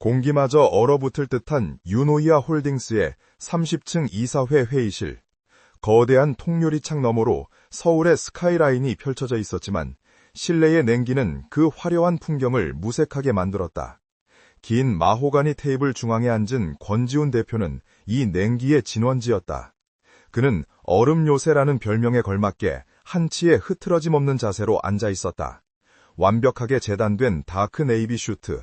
공기마저 얼어붙을 듯한 유노이아 홀딩스의 30층 이사회 회의실. 거대한 통유리창 너머로 서울의 스카이라인이 펼쳐져 있었지만 실내의 냉기는 그 화려한 풍경을 무색하게 만들었다. 긴 마호가니 테이블 중앙에 앉은 권지훈 대표는 이 냉기의 진원지였다. 그는 얼음 요새라는 별명에 걸맞게 한치의 흐트러짐 없는 자세로 앉아 있었다. 완벽하게 재단된 다크 네이비 슈트,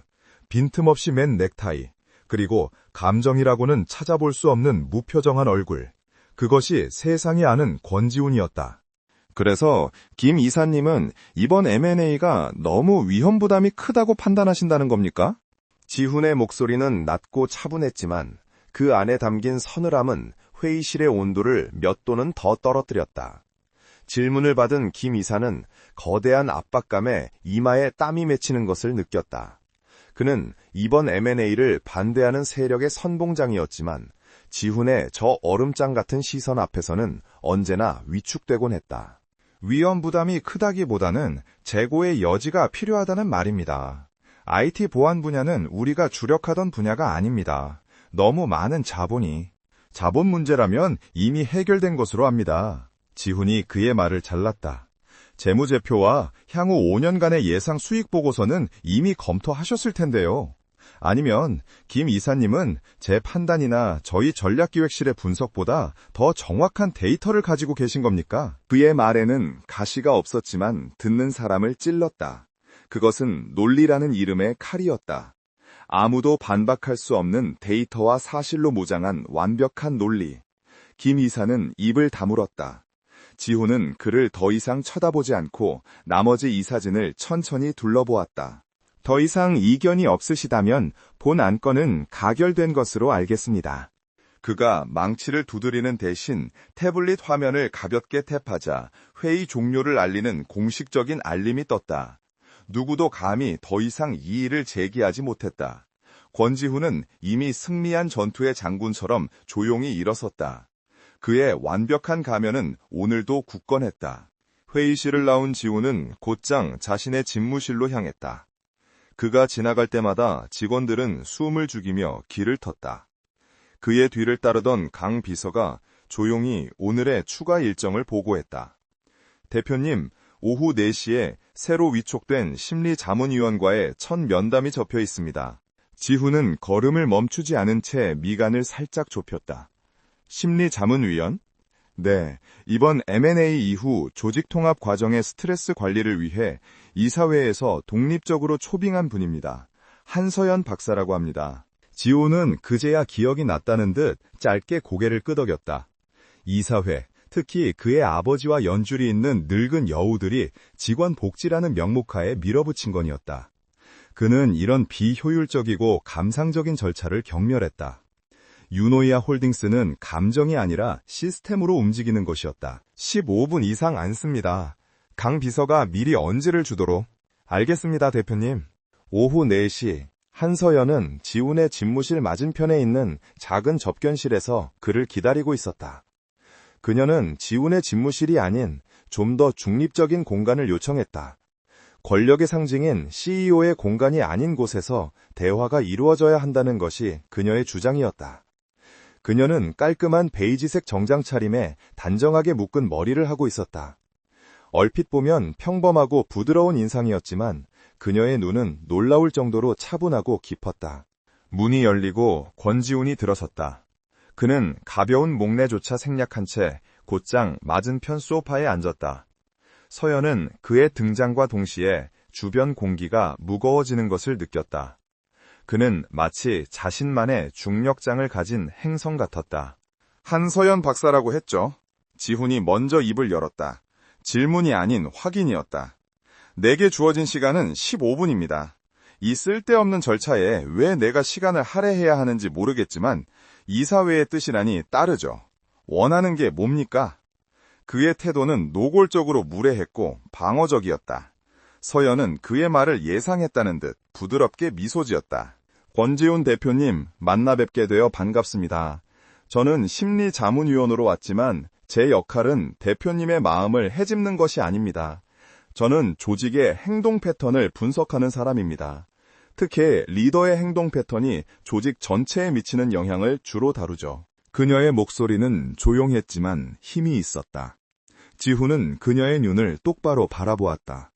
빈틈없이 맨 넥타이, 그리고 감정이라고는 찾아볼 수 없는 무표정한 얼굴. 그것이 세상이 아는 권지훈이었다. 그래서 김 이사님은 이번 M&A가 너무 위험 부담이 크다고 판단하신다는 겁니까? 지훈의 목소리는 낮고 차분했지만 그 안에 담긴 서늘함은 회의실의 온도를 몇 도는 더 떨어뜨렸다. 질문을 받은 김 이사는 거대한 압박감에 이마에 땀이 맺히는 것을 느꼈다. 그는 이번 M&A를 반대하는 세력의 선봉장이었지만 지훈의 저 얼음장 같은 시선 앞에서는 언제나 위축되곤 했다. 위험 부담이 크다기보다는 재고의 여지가 필요하다는 말입니다. IT 보안 분야는 우리가 주력하던 분야가 아닙니다. 너무 많은 자본 문제라면 이미 해결된 것으로 압니다. 지훈이 그의 말을 잘랐다. 재무제표와 향후 5년간의 예상 수익 보고서는 이미 검토하셨을 텐데요. 아니면 김 이사님은 제 판단이나 저희 전략기획실의 분석보다 더 정확한 데이터를 가지고 계신 겁니까? 그의 말에는 가시가 없었지만 듣는 사람을 찔렀다. 그것은 논리라는 이름의 칼이었다. 아무도 반박할 수 없는 데이터와 사실로 무장한 완벽한 논리. 김 이사는 입을 다물었다. 지훈은 그를 더 이상 쳐다보지 않고 나머지 이사진을 천천히 둘러보았다. 더 이상 이견이 없으시다면 본 안건은 가결된 것으로 알겠습니다. 그가 망치를 두드리는 대신 태블릿 화면을 가볍게 탭하자 회의 종료를 알리는 공식적인 알림이 떴다. 누구도 감히 더 이상 이의를 제기하지 못했다. 권지훈은 이미 승리한 전투의 장군처럼 조용히 일어섰다. 그의 완벽한 가면은 오늘도 굳건했다. 회의실을 나온 지훈은 곧장 자신의 집무실로 향했다. 그가 지나갈 때마다 직원들은 숨을 죽이며 길을 텄다. 그의 뒤를 따르던 강 비서가 조용히 오늘의 추가 일정을 보고했다. 대표님, 오후 4시에 새로 위촉된 심리자문위원과의 첫 면담이 접혀 있습니다. 지훈은 걸음을 멈추지 않은 채 미간을 살짝 좁혔다. 심리자문위원? 네, 이번 M&A 이후 조직통합 과정의 스트레스 관리를 위해 이사회에서 독립적으로 초빙한 분입니다. 한서연 박사라고 합니다. 지훈은 그제야 기억이 났다는 듯 짧게 고개를 끄덕였다. 이사회, 특히 그의 아버지와 연줄이 있는 늙은 여우들이 직원 복지라는 명목하에 밀어붙인 건이었다. 그는 이런 비효율적이고 감상적인 절차를 경멸했다. 유노이아 홀딩스는 감정이 아니라 시스템으로 움직이는 것이었다. 15분 이상 안 씁니다. 강 비서가 미리 언지를 주도록. 알겠습니다, 대표님. 오후 4시, 한서연은 지훈의 집무실 맞은편에 있는 작은 접견실에서 그를 기다리고 있었다. 그녀는 지훈의 집무실이 아닌 좀 더 중립적인 공간을 요청했다. 권력의 상징인 CEO의 공간이 아닌 곳에서 대화가 이루어져야 한다는 것이 그녀의 주장이었다. 그녀는 깔끔한 베이지색 정장 차림에 단정하게 묶은 머리를 하고 있었다. 얼핏 보면 평범하고 부드러운 인상이었지만 그녀의 눈은 놀라울 정도로 차분하고 깊었다. 문이 열리고 권지훈이 들어섰다. 그는 가벼운 목례조차 생략한 채 곧장 맞은편 소파에 앉았다. 서연은 그의 등장과 동시에 주변 공기가 무거워지는 것을 느꼈다. 그는 마치 자신만의 중력장을 가진 행성 같았다. 한서연 박사라고 했죠. 지훈이 먼저 입을 열었다. 질문이 아닌 확인이었다. 내게 주어진 시간은 15분입니다. 이 쓸데없는 절차에 왜 내가 시간을 할애해야 하는지 모르겠지만 이사회의 뜻이라니 따르죠. 원하는 게 뭡니까? 그의 태도는 노골적으로 무례했고 방어적이었다. 서연은 그의 말을 예상했다는 듯 부드럽게 미소 지었다. 권지훈 대표님, 만나 뵙게 되어 반갑습니다. 저는 심리자문위원으로 왔지만 제 역할은 대표님의 마음을 헤집는 것이 아닙니다. 저는 조직의 행동 패턴을 분석하는 사람입니다. 특히 리더의 행동 패턴이 조직 전체에 미치는 영향을 주로 다루죠. 그녀의 목소리는 조용했지만 힘이 있었다. 지훈은 그녀의 눈을 똑바로 바라보았다.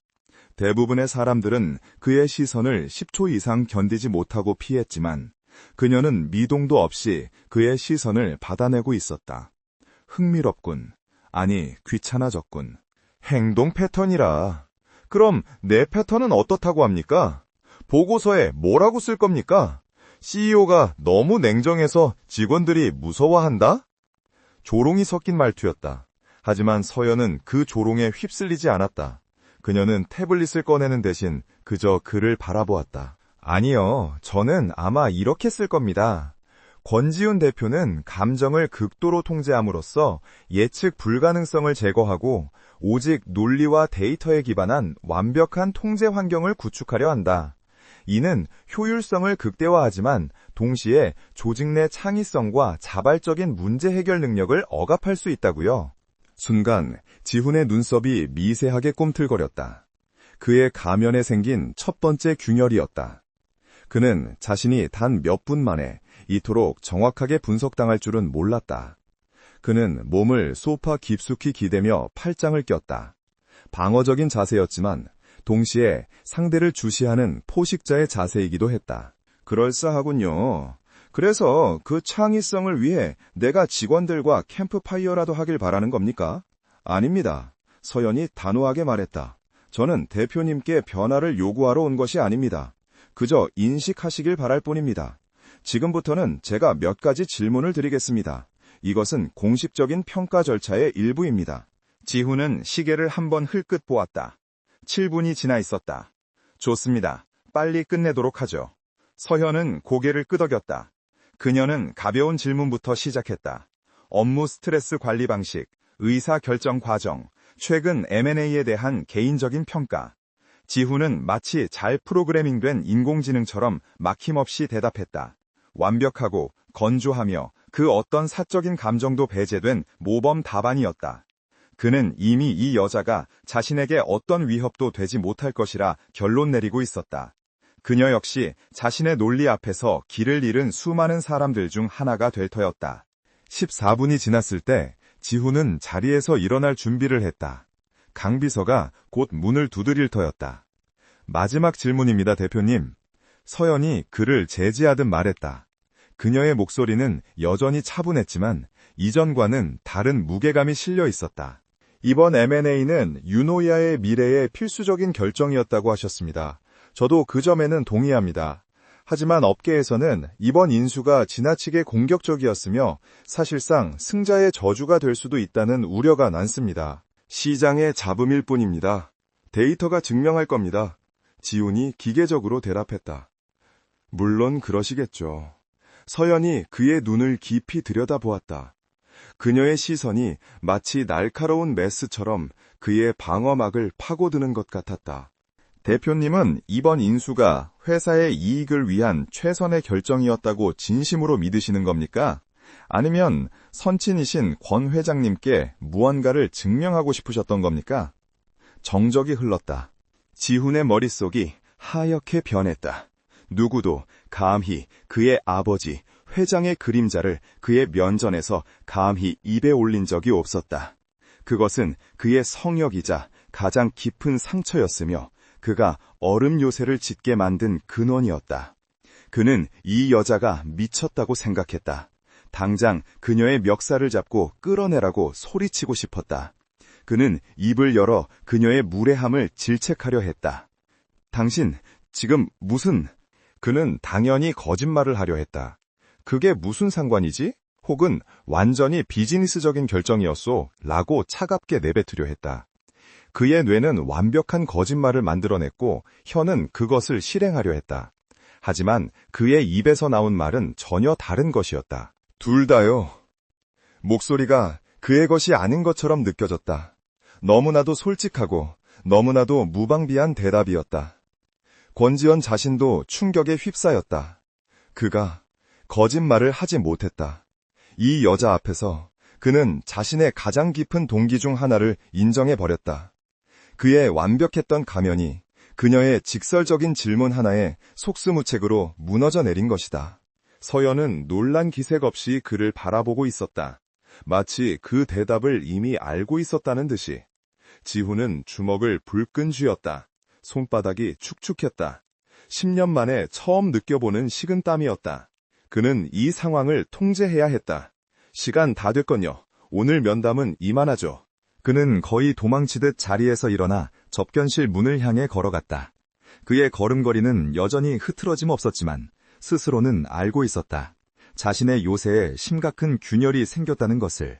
대부분의 사람들은 그의 시선을 10초 이상 견디지 못하고 피했지만 그녀는 미동도 없이 그의 시선을 받아내고 있었다. 흥미롭군. 아니, 귀찮아졌군. 행동 패턴이라. 그럼 내 패턴은 어떻다고 합니까? 보고서에 뭐라고 쓸 겁니까? CEO가 너무 냉정해서 직원들이 무서워한다? 조롱이 섞인 말투였다. 하지만 서연은 그 조롱에 휩쓸리지 않았다. 그녀는 태블릿을 꺼내는 대신 그저 그를 바라보았다. 아니요, 저는 아마 이렇게 쓸 겁니다. 권지훈 대표는 감정을 극도로 통제함으로써 예측 불가능성을 제거하고 오직 논리와 데이터에 기반한 완벽한 통제 환경을 구축하려 한다. 이는 효율성을 극대화하지만 동시에 조직 내 창의성과 자발적인 문제 해결 능력을 억압할 수 있다고요. 순간 지훈의 눈썹이 미세하게 꿈틀거렸다. 그의 가면에 생긴 첫 번째 균열이었다. 그는 자신이 단 몇 분 만에 이토록 정확하게 분석당할 줄은 몰랐다. 그는 몸을 소파 깊숙이 기대며 팔짱을 꼈다. 방어적인 자세였지만 동시에 상대를 주시하는 포식자의 자세이기도 했다. 그럴싸하군요. 그래서 그 창의성을 위해 내가 직원들과 캠프파이어라도 하길 바라는 겁니까? 아닙니다. 서연이 단호하게 말했다. 저는 대표님께 변화를 요구하러 온 것이 아닙니다. 그저 인식하시길 바랄 뿐입니다. 지금부터는 제가 몇 가지 질문을 드리겠습니다. 이것은 공식적인 평가 절차의 일부입니다. 지훈은 시계를 한번 흘끗 보았다. 7분이 지나 있었다. 좋습니다. 빨리 끝내도록 하죠. 서현은 고개를 끄덕였다. 그녀는 가벼운 질문부터 시작했다. 업무 스트레스 관리 방식, 의사 결정 과정, 최근 M&A에 대한 개인적인 평가. 지훈은 마치 잘 프로그래밍된 인공지능처럼 막힘없이 대답했다. 완벽하고 건조하며 그 어떤 사적인 감정도 배제된 모범 답안이었다. 그는 이미 이 여자가 자신에게 어떤 위협도 되지 못할 것이라 결론 내리고 있었다. 그녀 역시 자신의 논리 앞에서 길을 잃은 수많은 사람들 중 하나가 될 터였다. 14분이 지났을 때 지훈은 자리에서 일어날 준비를 했다. 강 비서가 곧 문을 두드릴 터였다. 마지막 질문입니다, 대표님. 서연이 그를 제지하듯 말했다. 그녀의 목소리는 여전히 차분했지만 이전과는 다른 무게감이 실려 있었다. 이번 M&A는 유노이아의 미래의 필수적인 결정이었다고 하셨습니다. 저도 그 점에는 동의합니다. 하지만 업계에서는 이번 인수가 지나치게 공격적이었으며 사실상 승자의 저주가 될 수도 있다는 우려가 많습니다. 시장의 잡음일 뿐입니다. 데이터가 증명할 겁니다. 지훈이 기계적으로 대답했다. 물론 그러시겠죠. 서연이 그의 눈을 깊이 들여다보았다. 그녀의 시선이 마치 날카로운 메스처럼 그의 방어막을 파고드는 것 같았다. 대표님은 이번 인수가 회사의 이익을 위한 최선의 결정이었다고 진심으로 믿으시는 겁니까? 아니면 선친이신 권 회장님께 무언가를 증명하고 싶으셨던 겁니까? 정적이 흘렀다. 지훈의 머릿속이 하얗게 변했다. 누구도 감히 그의 아버지 회장의 그림자를 그의 면전에서 감히 입에 올린 적이 없었다. 그것은 그의 성역이자 가장 깊은 상처였으며 그가 얼음 요새를 짓게 만든 근원이었다. 그는 이 여자가 미쳤다고 생각했다. 당장 그녀의 멱살을 잡고 끌어내라고 소리치고 싶었다. 그는 입을 열어 그녀의 무례함을 질책하려 했다. 당신, 지금 무슨... 그는 당연히 거짓말을 하려 했다. 그게 무슨 상관이지? 혹은 완전히 비즈니스적인 결정이었소 라고 차갑게 내뱉으려 했다. 그의 뇌는 완벽한 거짓말을 만들어냈고 혀는 그것을 실행하려 했다. 하지만 그의 입에서 나온 말은 전혀 다른 것이었다. 둘 다요. 목소리가 그의 것이 아닌 것처럼 느껴졌다. 너무나도 솔직하고 너무나도 무방비한 대답이었다. 권지연 자신도 충격에 휩싸였다. 그가 거짓말을 하지 못했다. 이 여자 앞에서 그는 자신의 가장 깊은 동기 중 하나를 인정해버렸다. 그의 완벽했던 가면이, 그녀의 직설적인 질문 하나에 속수무책으로 무너져 내린 것이다. 서연은 놀란 기색 없이 그를 바라보고 있었다. 마치 그 대답을 이미 알고 있었다는 듯이. 지훈은 주먹을 불끈 쥐었다. 손바닥이 축축했다. 10년 만에 처음 느껴보는 식은땀이었다. 그는 이 상황을 통제해야 했다. 시간 다 됐건요. 오늘 면담은 이만하죠. 그는 거의 도망치듯 자리에서 일어나 접견실 문을 향해 걸어갔다. 그의 걸음걸이는 여전히 흐트러짐 없었지만 스스로는 알고 있었다. 자신의 요새에 심각한 균열이 생겼다는 것을.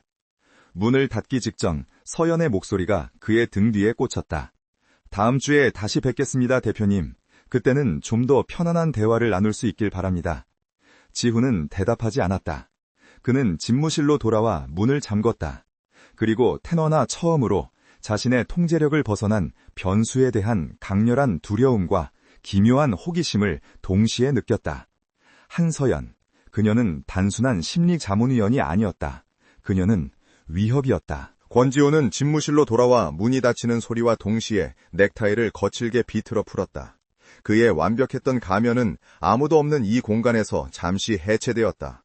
문을 닫기 직전 서연의 목소리가 그의 등 뒤에 꽂혔다. 다음 주에 다시 뵙겠습니다, 대표님. 그때는 좀 더 편안한 대화를 나눌 수 있길 바랍니다. 지훈은 대답하지 않았다. 그는 집무실로 돌아와 문을 잠궜다. 그리고 태너나 처음으로 자신의 통제력을 벗어난 변수에 대한 강렬한 두려움과 기묘한 호기심을 동시에 느꼈다. 한서연, 그녀는 단순한 심리자문위원이 아니었다. 그녀는 위협이었다. 권지호는 집무실로 돌아와 문이 닫히는 소리와 동시에 넥타이를 거칠게 비틀어 풀었다. 그의 완벽했던 가면은 아무도 없는 이 공간에서 잠시 해체되었다.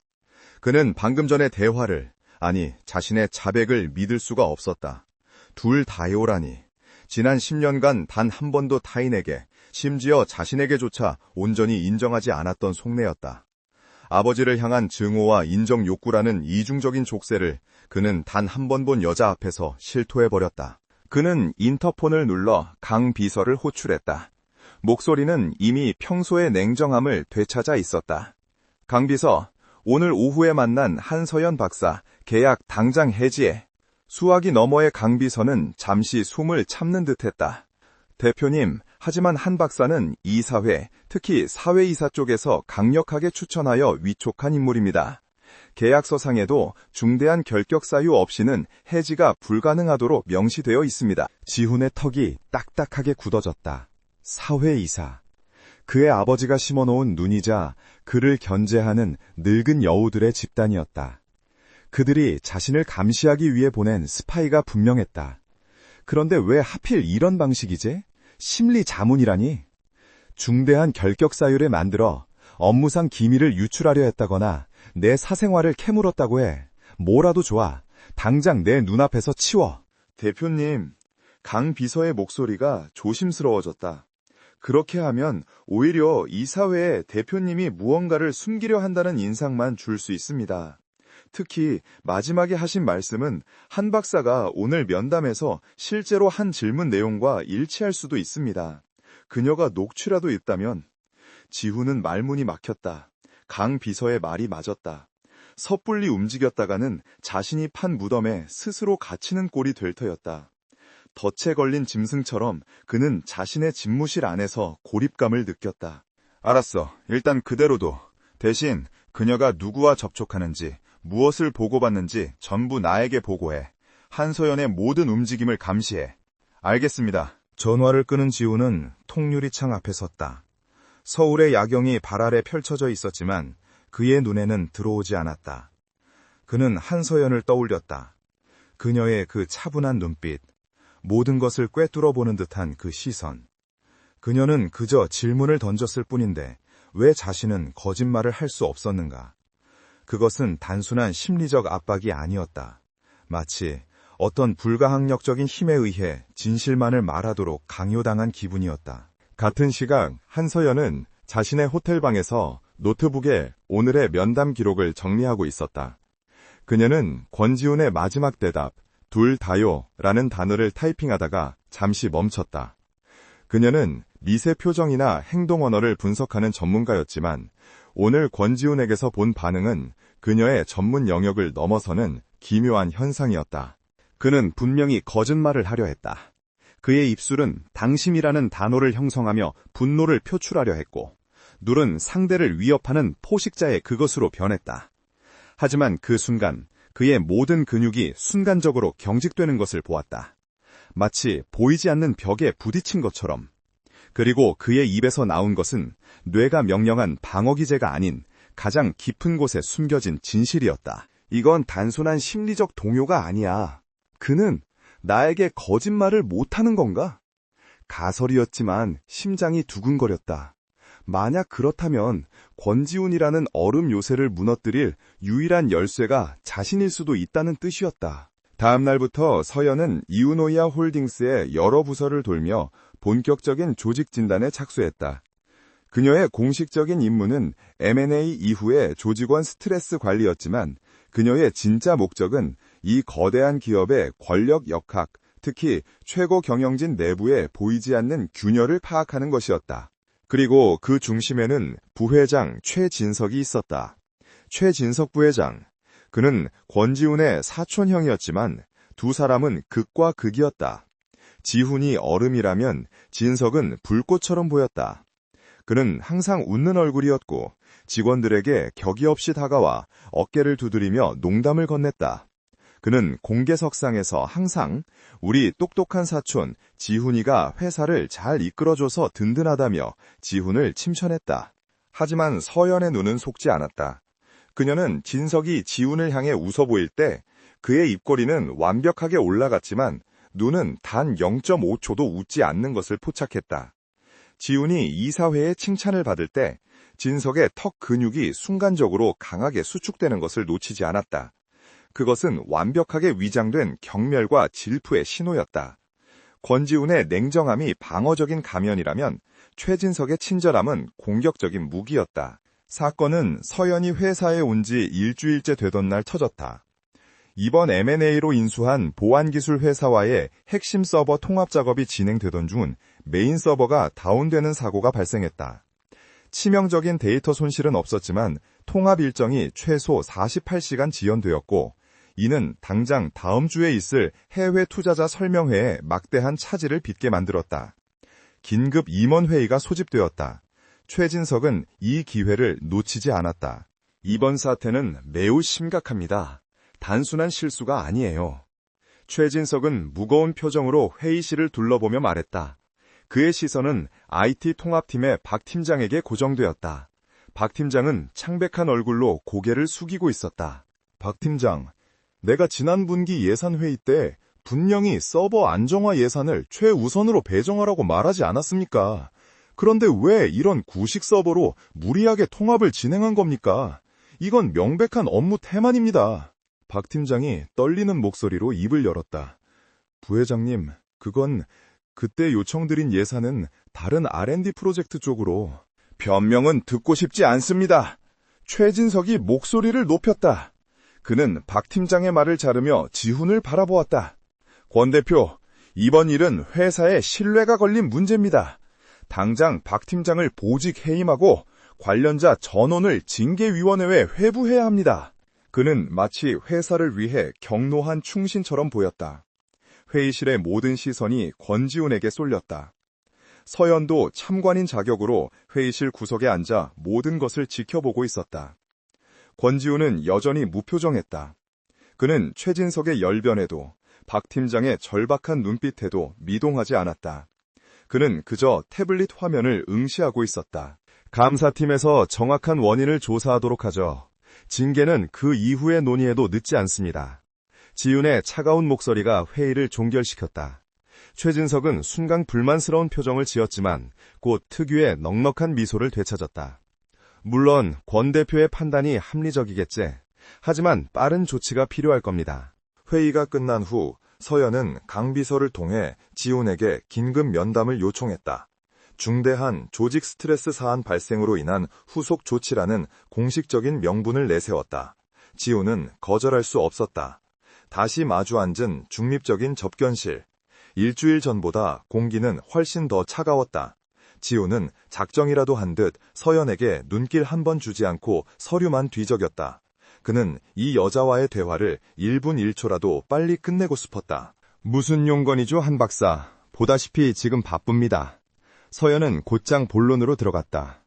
그는 방금 전의 대화를, 아니 자신의 자백을 믿을 수가 없었다. 둘 다요라니. 지난 10년간 단 한 번도 타인에게, 심지어 자신에게조차 온전히 인정하지 않았던 속내였다. 아버지를 향한 증오와 인정 욕구라는 이중적인 족쇄를 그는 단 한 번 본 여자 앞에서 실토해버렸다. 그는 인터폰을 눌러 강 비서를 호출했다. 목소리는 이미 평소의 냉정함을 되찾아 있었다. 강 비서, 오늘 오후에 만난 한서연 박사, 계약 당장 해지해. 수화기 너머의 강 비서는 잠시 숨을 참는 듯했다. 대표님, 하지만 한 박사는 이사회, 특히 사회이사 쪽에서 강력하게 추천하여 위촉한 인물입니다. 계약서상에도 중대한 결격 사유 없이는 해지가 불가능하도록 명시되어 있습니다. 지훈의 턱이 딱딱하게 굳어졌다. 사회이사. 그의 아버지가 심어놓은 눈이자 그를 견제하는 늙은 여우들의 집단이었다. 그들이 자신을 감시하기 위해 보낸 스파이가 분명했다. 그런데 왜 하필 이런 방식이지? 심리 자문이라니? 중대한 결격 사유를 만들어 업무상 기밀을 유출하려 했다거나 내 사생활을 캐물었다고 해. 뭐라도 좋아. 당장 내 눈앞에서 치워. 대표님, 강 비서의 목소리가 조심스러워졌다. 그렇게 하면 오히려 이사회에 대표님이 무언가를 숨기려 한다는 인상만 줄 수 있습니다. 특히 마지막에 하신 말씀은 한 박사가 오늘 면담에서 실제로 한 질문 내용과 일치할 수도 있습니다. 그녀가 녹취라도 있다면. 지훈은 말문이 막혔다. 강 비서의 말이 맞았다. 섣불리 움직였다가는 자신이 판 무덤에 스스로 갇히는 꼴이 될 터였다. 덫에 걸린 짐승처럼 그는 자신의 집무실 안에서 고립감을 느꼈다. 알았어. 일단 그대로도. 대신 그녀가 누구와 접촉하는지, 무엇을 보고받는지 전부 나에게 보고해. 한서연의 모든 움직임을 감시해. 알겠습니다. 전화를 끄는 지훈은 통유리창 앞에 섰다. 서울의 야경이 발 아래 펼쳐져 있었지만 그의 눈에는 들어오지 않았다. 그는 한서연을 떠올렸다. 그녀의 그 차분한 눈빛, 모든 것을 꿰뚫어보는 듯한 그 시선. 그녀는 그저 질문을 던졌을 뿐인데 왜 자신은 거짓말을 할 수 없었는가? 그것은 단순한 심리적 압박이 아니었다. 마치 어떤 불가항력적인 힘에 의해 진실만을 말하도록 강요당한 기분이었다. 같은 시각 한서연은 자신의 호텔방에서 노트북에 오늘의 면담 기록을 정리하고 있었다. 그녀는 권지훈의 마지막 대답, 둘 다요라는 단어를 타이핑하다가 잠시 멈췄다. 그녀는 미세 표정이나 행동 언어를 분석하는 전문가였지만 오늘 권지훈에게서 본 반응은 그녀의 전문 영역을 넘어서는 기묘한 현상이었다. 그는 분명히 거짓말을 하려 했다. 그의 입술은 당심이라는 단어를 형성하며 분노를 표출하려 했고, 눈은 상대를 위협하는 포식자의 그것으로 변했다. 하지만 그 순간 그의 모든 근육이 순간적으로 경직되는 것을 보았다. 마치 보이지 않는 벽에 부딪힌 것처럼. 그리고 그의 입에서 나온 것은 뇌가 명령한 방어기제가 아닌 가장 깊은 곳에 숨겨진 진실이었다. 이건 단순한 심리적 동요가 아니야. 그는 나에게 거짓말을 못하는 건가? 가설이었지만 심장이 두근거렸다. 만약 그렇다면 권지훈이라는 얼음 요새를 무너뜨릴 유일한 열쇠가 자신일 수도 있다는 뜻이었다. 다음 날부터 서연은 이우노이아 홀딩스의 여러 부서를 돌며 본격적인 조직 진단에 착수했다. 그녀의 공식적인 임무는 M&A 이후의 조직원 스트레스 관리였지만 그녀의 진짜 목적은 이 거대한 기업의 권력 역학, 특히 최고 경영진 내부에 보이지 않는 균열을 파악하는 것이었다. 그리고 그 중심에는 부회장 최진석이 있었다. 최진석 부회장. 그는 권지훈의 사촌형이었지만 두 사람은 극과 극이었다. 지훈이 얼음이라면 진석은 불꽃처럼 보였다. 그는 항상 웃는 얼굴이었고 직원들에게 격이 없이 다가와 어깨를 두드리며 농담을 건넸다. 그는 공개석상에서 항상 우리 똑똑한 사촌 지훈이가 회사를 잘 이끌어줘서 든든하다며 지훈을 칭찬했다. 하지만 서연의 눈은 속지 않았다. 그녀는 진석이 지훈을 향해 웃어 보일 때 그의 입꼬리는 완벽하게 올라갔지만 눈은 단 0.5초도 웃지 않는 것을 포착했다. 지훈이 이사회의 칭찬을 받을 때 진석의 턱 근육이 순간적으로 강하게 수축되는 것을 놓치지 않았다. 그것은 완벽하게 위장된 경멸과 질투의 신호였다. 권지훈의 냉정함이 방어적인 가면이라면 최진석의 친절함은 공격적인 무기였다. 사건은 서연이 회사에 온 지 일주일째 되던 날 터졌다. 이번 M&A로 인수한 보안기술 회사와의 핵심 서버 통합 작업이 진행되던 중 메인 서버가 다운되는 사고가 발생했다. 치명적인 데이터 손실은 없었지만 통합 일정이 최소 48시간 지연되었고 이는 당장 다음 주에 있을 해외 투자자 설명회에 막대한 차질을 빚게 만들었다. 긴급 임원회의가 소집되었다. 최진석은 이 기회를 놓치지 않았다. 이번 사태는 매우 심각합니다. 단순한 실수가 아니에요. 최진석은 무거운 표정으로 회의실을 둘러보며 말했다. 그의 시선은 IT 통합팀의 박 팀장에게 고정되었다. 박 팀장은 창백한 얼굴로 고개를 숙이고 있었다. 박 팀장, 내가 지난 분기 예산회의 때 분명히 서버 안정화 예산을 최우선으로 배정하라고 말하지 않았습니까? 그런데 왜 이런 구식 서버로 무리하게 통합을 진행한 겁니까? 이건 명백한 업무 태만입니다. 박 팀장이 떨리는 목소리로 입을 열었다. 부회장님, 그건 그때 요청드린 예산은 다른 R&D 프로젝트 쪽으로. 변명은 듣고 싶지 않습니다. 최진석이 목소리를 높였다. 그는 박 팀장의 말을 자르며 지훈을 바라보았다. 권 대표, 이번 일은 회사의 신뢰가 걸린 문제입니다. 당장 박 팀장을 보직 해임하고 관련자 전원을 징계위원회에 회부해야 합니다. 그는 마치 회사를 위해 경로한 충신처럼 보였다. 회의실의 모든 시선이 권지훈에게 쏠렸다. 서연도 참관인 자격으로 회의실 구석에 앉아 모든 것을 지켜보고 있었다. 권지훈은 여전히 무표정했다. 그는 최진석의 열변에도 박 팀장의 절박한 눈빛에도 미동하지 않았다. 그는 그저 태블릿 화면을 응시하고 있었다. 감사팀에서 정확한 원인을 조사하도록 하죠. 징계는 그 이후의 논의에도 늦지 않습니다. 지훈의 차가운 목소리가 회의를 종결시켰다. 최진석은 순간 불만스러운 표정을 지었지만 곧 특유의 넉넉한 미소를 되찾았다. 물론 권 대표의 판단이 합리적이겠지. 하지만 빠른 조치가 필요할 겁니다. 회의가 끝난 후 서연은 강 비서를 통해 지훈에게 긴급 면담을 요청했다. 중대한 조직 스트레스 사안 발생으로 인한 후속 조치라는 공식적인 명분을 내세웠다. 지훈은 거절할 수 없었다. 다시 마주 앉은 중립적인 접견실. 일주일 전보다 공기는 훨씬 더 차가웠다. 지훈은 작정이라도 한 듯 서연에게 눈길 한 번 주지 않고 서류만 뒤적였다. 그는 이 여자와의 대화를 1분 1초라도 빨리 끝내고 싶었다. 무슨 용건이죠, 한 박사. 보다시피 지금 바쁩니다. 서연은 곧장 본론으로 들어갔다.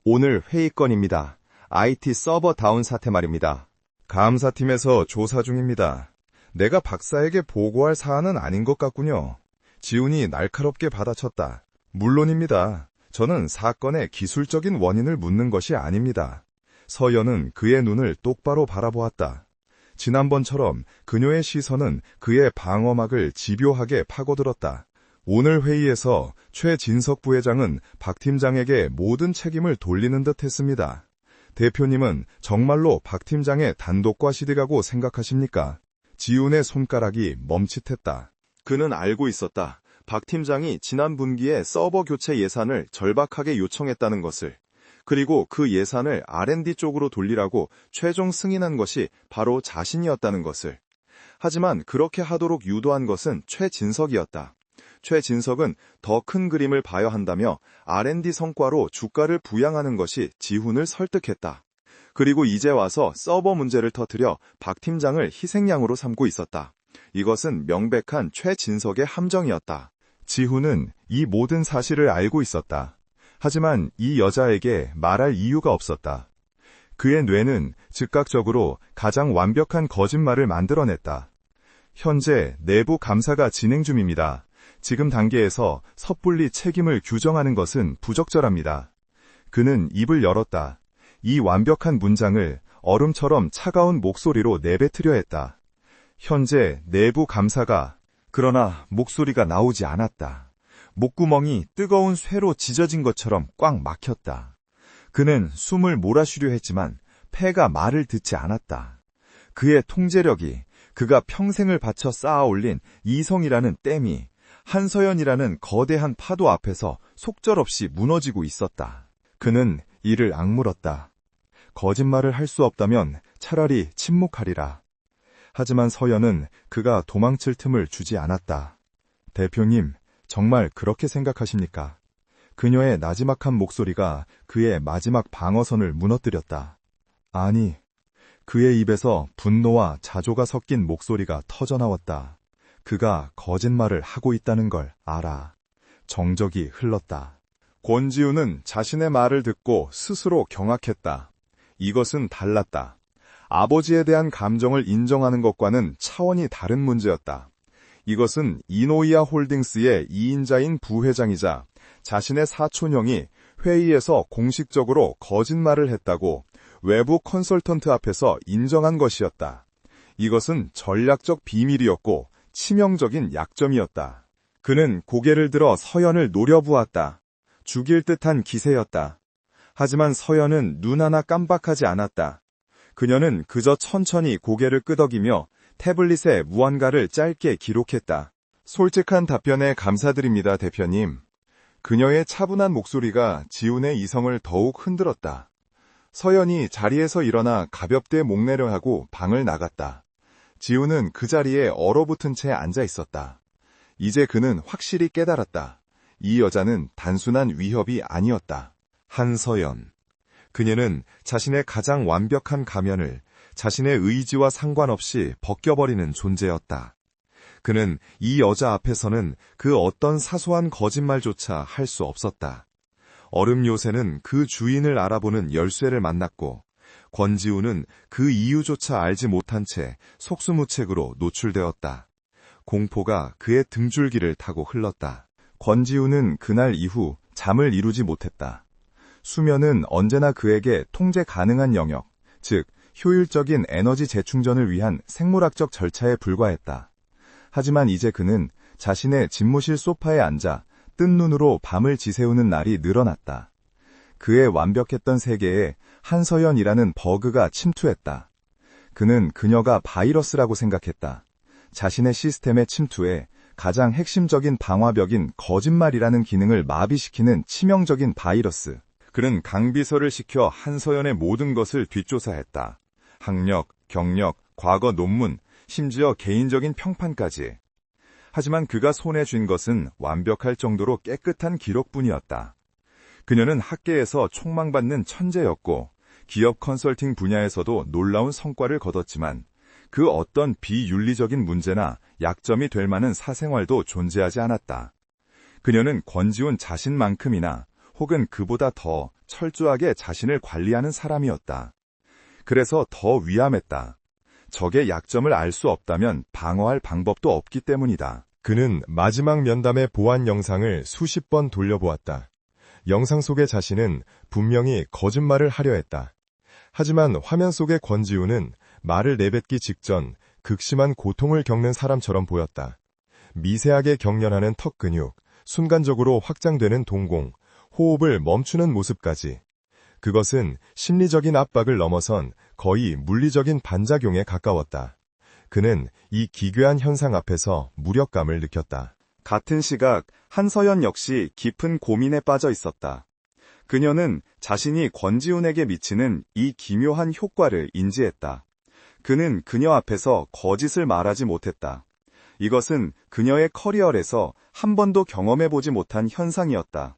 오늘 회의건입니다. IT 서버 다운 사태 말입니다. 감사팀에서 조사 중입니다. 내가 박사에게 보고할 사안은 아닌 것 같군요. 지훈이 날카롭게 받아쳤다. 물론입니다. 저는 사건의 기술적인 원인을 묻는 것이 아닙니다. 서연은 그의 눈을 똑바로 바라보았다. 지난번처럼 그녀의 시선은 그의 방어막을 집요하게 파고들었다. 오늘 회의에서 최진석 부회장은 박 팀장에게 모든 책임을 돌리는 듯 했습니다. 대표님은 정말로 박 팀장의 단독 과실이라고 생각하십니까? 지훈의 손가락이 멈칫했다. 그는 알고 있었다. 박 팀장이 지난 분기에 서버 교체 예산을 절박하게 요청했다는 것을. 그리고 그 예산을 R&D 쪽으로 돌리라고 최종 승인한 것이 바로 자신이었다는 것을. 하지만 그렇게 하도록 유도한 것은 최진석이었다. 최진석은 더 큰 그림을 봐야 한다며 R&D 성과로 주가를 부양하는 것이 지훈을 설득했다. 그리고 이제 와서 서버 문제를 터뜨려 박 팀장을 희생양으로 삼고 있었다. 이것은 명백한 최진석의 함정이었다. 지훈은 이 모든 사실을 알고 있었다. 하지만 이 여자에게 말할 이유가 없었다. 그의 뇌는 즉각적으로 가장 완벽한 거짓말을 만들어냈다. 현재 내부 감사가 진행 중입니다. 지금 단계에서 섣불리 책임을 규정하는 것은 부적절합니다. 그는 입을 열었다. 이 완벽한 문장을 얼음처럼 차가운 목소리로 내뱉으려 했다. 현재 내부 감사가. 그러나 목소리가 나오지 않았다. 목구멍이 뜨거운 쇠로 지져진 것처럼 꽉 막혔다. 그는 숨을 몰아쉬려 했지만 폐가 말을 듣지 않았다. 그의 통제력이, 그가 평생을 바쳐 쌓아올린 이성이라는 댐이 한서연이라는 거대한 파도 앞에서 속절없이 무너지고 있었다. 그는 이를 악물었다. 거짓말을 할 수 없다면 차라리 침묵하리라. 하지만 서연은 그가 도망칠 틈을 주지 않았다. 대표님, 정말 그렇게 생각하십니까? 그녀의 나지막한 목소리가 그의 마지막 방어선을 무너뜨렸다. 아니, 그의 입에서 분노와 자조가 섞인 목소리가 터져나왔다. 그가 거짓말을 하고 있다는 걸 알아. 정적이 흘렀다. 권지우는 자신의 말을 듣고 스스로 경악했다. 이것은 달랐다. 아버지에 대한 감정을 인정하는 것과는 차원이 다른 문제였다. 이것은 이노이아 홀딩스의 2인자인 부회장이자 자신의 사촌형이 회의에서 공식적으로 거짓말을 했다고 외부 컨설턴트 앞에서 인정한 것이었다. 이것은 전략적 비밀이었고 치명적인 약점이었다. 그는 고개를 들어 서연을 노려보았다. 죽일 듯한 기세였다. 하지만 서연은 눈 하나 깜박하지 않았다. 그녀는 그저 천천히 고개를 끄덕이며 태블릿에 무언가를 짧게 기록했다. 솔직한 답변에 감사드립니다, 대표님. 그녀의 차분한 목소리가 지훈의 이성을 더욱 흔들었다. 서연이 자리에서 일어나 가볍게 목내려 하고 방을 나갔다. 지훈은 그 자리에 얼어붙은 채 앉아 있었다. 이제 그는 확실히 깨달았다. 이 여자는 단순한 위협이 아니었다. 한서연. 그녀는 자신의 가장 완벽한 가면을 자신의 의지와 상관없이 벗겨버리는 존재였다. 그는 이 여자 앞에서는 그 어떤 사소한 거짓말조차 할 수 없었다. 얼음 요새는 그 주인을 알아보는 열쇠를 만났고 권지우는 그 이유조차 알지 못한 채 속수무책으로 노출되었다. 공포가 그의 등줄기를 타고 흘렀다. 권지우는 그날 이후 잠을 이루지 못했다. 수면은 언제나 그에게 통제 가능한 영역, 즉 효율적인 에너지 재충전을 위한 생물학적 절차에 불과했다. 하지만 이제 그는 자신의 집무실 소파에 앉아 뜬 눈으로 밤을 지새우는 날이 늘어났다. 그의 완벽했던 세계에 한서연이라는 버그가 침투했다. 그는 그녀가 바이러스라고 생각했다. 자신의 시스템에 침투해 가장 핵심적인 방화벽인 거짓말이라는 기능을 마비시키는 치명적인 바이러스. 그는 강비서를 시켜 한서연의 모든 것을 뒷조사했다. 학력, 경력, 과거 논문, 심지어 개인적인 평판까지. 하지만 그가 손에 쥔 것은 완벽할 정도로 깨끗한 기록뿐이었다. 그녀는 학계에서 촉망받는 천재였고 기업 컨설팅 분야에서도 놀라운 성과를 거뒀지만 그 어떤 비윤리적인 문제나 약점이 될 만한 사생활도 존재하지 않았다. 그녀는 권지훈 자신만큼이나 혹은 그보다 더 철저하게 자신을 관리하는 사람이었다. 그래서 더 위험했다. 적의 약점을 알 수 없다면 방어할 방법도 없기 때문이다. 그는 마지막 면담의 보안 영상을 수십 번 돌려보았다. 영상 속의 자신은 분명히 거짓말을 하려 했다. 하지만 화면 속의 권지우는 말을 내뱉기 직전 극심한 고통을 겪는 사람처럼 보였다. 미세하게 경련하는 턱 근육, 순간적으로 확장되는 동공, 호흡을 멈추는 모습까지. 그것은 심리적인 압박을 넘어선 거의 물리적인 반작용에 가까웠다. 그는 이 기괴한 현상 앞에서 무력감을 느꼈다. 같은 시각 한서연 역시 깊은 고민에 빠져 있었다. 그녀는 자신이 권지훈에게 미치는 이 기묘한 효과를 인지했다. 그는 그녀 앞에서 거짓을 말하지 못했다. 이것은 그녀의 커리어에서 한 번도 경험해보지 못한 현상이었다.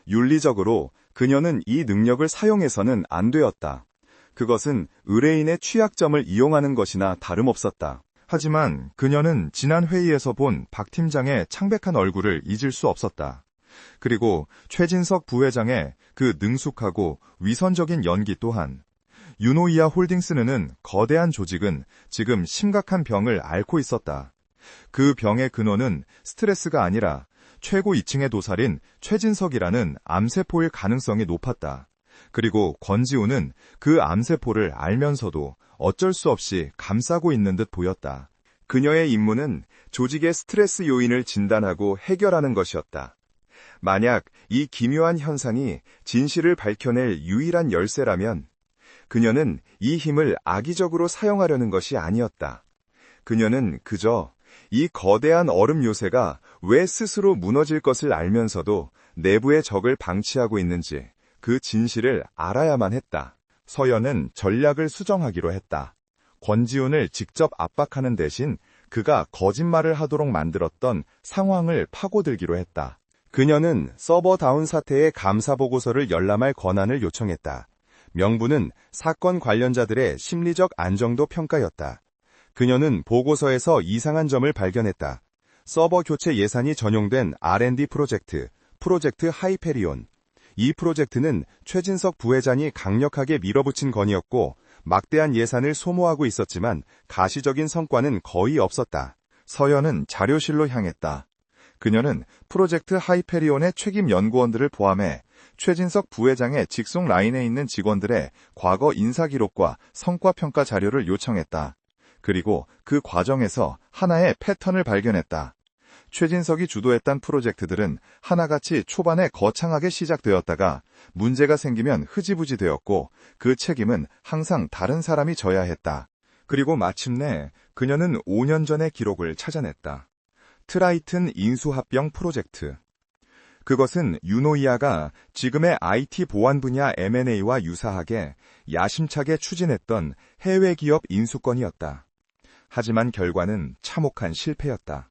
윤리적으로 그녀는 이 능력을 사용해서는 안 되었다. 그것은 의뢰인의 취약점을 이용하는 것이나 다름없었다. 하지만 그녀는 지난 회의에서 본 박 팀장의 창백한 얼굴을 잊을 수 없었다. 그리고 최진석 부회장의 그 능숙하고 위선적인 연기 또한. 유노이아 홀딩스는 거대한 조직은 지금 심각한 병을 앓고 있었다. 그 병의 근원은 스트레스가 아니라 최고 2층의 도살인 최진석이라는 암세포일 가능성이 높았다. 그리고 권지훈은 그 암세포를 알면서도 어쩔 수 없이 감싸고 있는 듯 보였다. 그녀의 임무는 조직의 스트레스 요인을 진단하고 해결하는 것이었다. 만약 이 기묘한 현상이 진실을 밝혀낼 유일한 열쇠라면 그녀는 이 힘을 악의적으로 사용하려는 것이 아니었다. 그녀는 그저 이 거대한 얼음 요새가 왜 스스로 무너질 것을 알면서도 내부의 적을 방치하고 있는지 그 진실을 알아야만 했다. 서연은 전략을 수정하기로 했다. 권지훈을 직접 압박하는 대신 그가 거짓말을 하도록 만들었던 상황을 파고들기로 했다. 그녀는 서버 다운 사태의 감사보고서를 열람할 권한을 요청했다. 명분은 사건 관련자들의 심리적 안정도 평가였다. 그녀는 보고서에서 이상한 점을 발견했다. 서버 교체 예산이 전용된 R&D 프로젝트 하이페리온. 이 프로젝트는 최진석 부회장이 강력하게 밀어붙인 건이었고 막대한 예산을 소모하고 있었지만 가시적인 성과는 거의 없었다. 서연은 자료실로 향했다. 그녀는 프로젝트 하이페리온의 책임 연구원들을 포함해 최진석 부회장의 직속 라인에 있는 직원들의 과거 인사 기록과 성과 평가 자료를 요청했다. 그리고 그 과정에서 하나의 패턴을 발견했다. 최진석이 주도했던 프로젝트들은 하나같이 초반에 거창하게 시작되었다가 문제가 생기면 흐지부지 되었고 그 책임은 항상 다른 사람이 져야 했다. 그리고 마침내 그녀는 5년 전의 기록을 찾아냈다. 트라이튼 인수합병 프로젝트. 그것은 유노이아가 지금의 IT 보안 분야 M&A와 유사하게 야심차게 추진했던 해외 기업 인수건이었다. 하지만 결과는 참혹한 실패였다.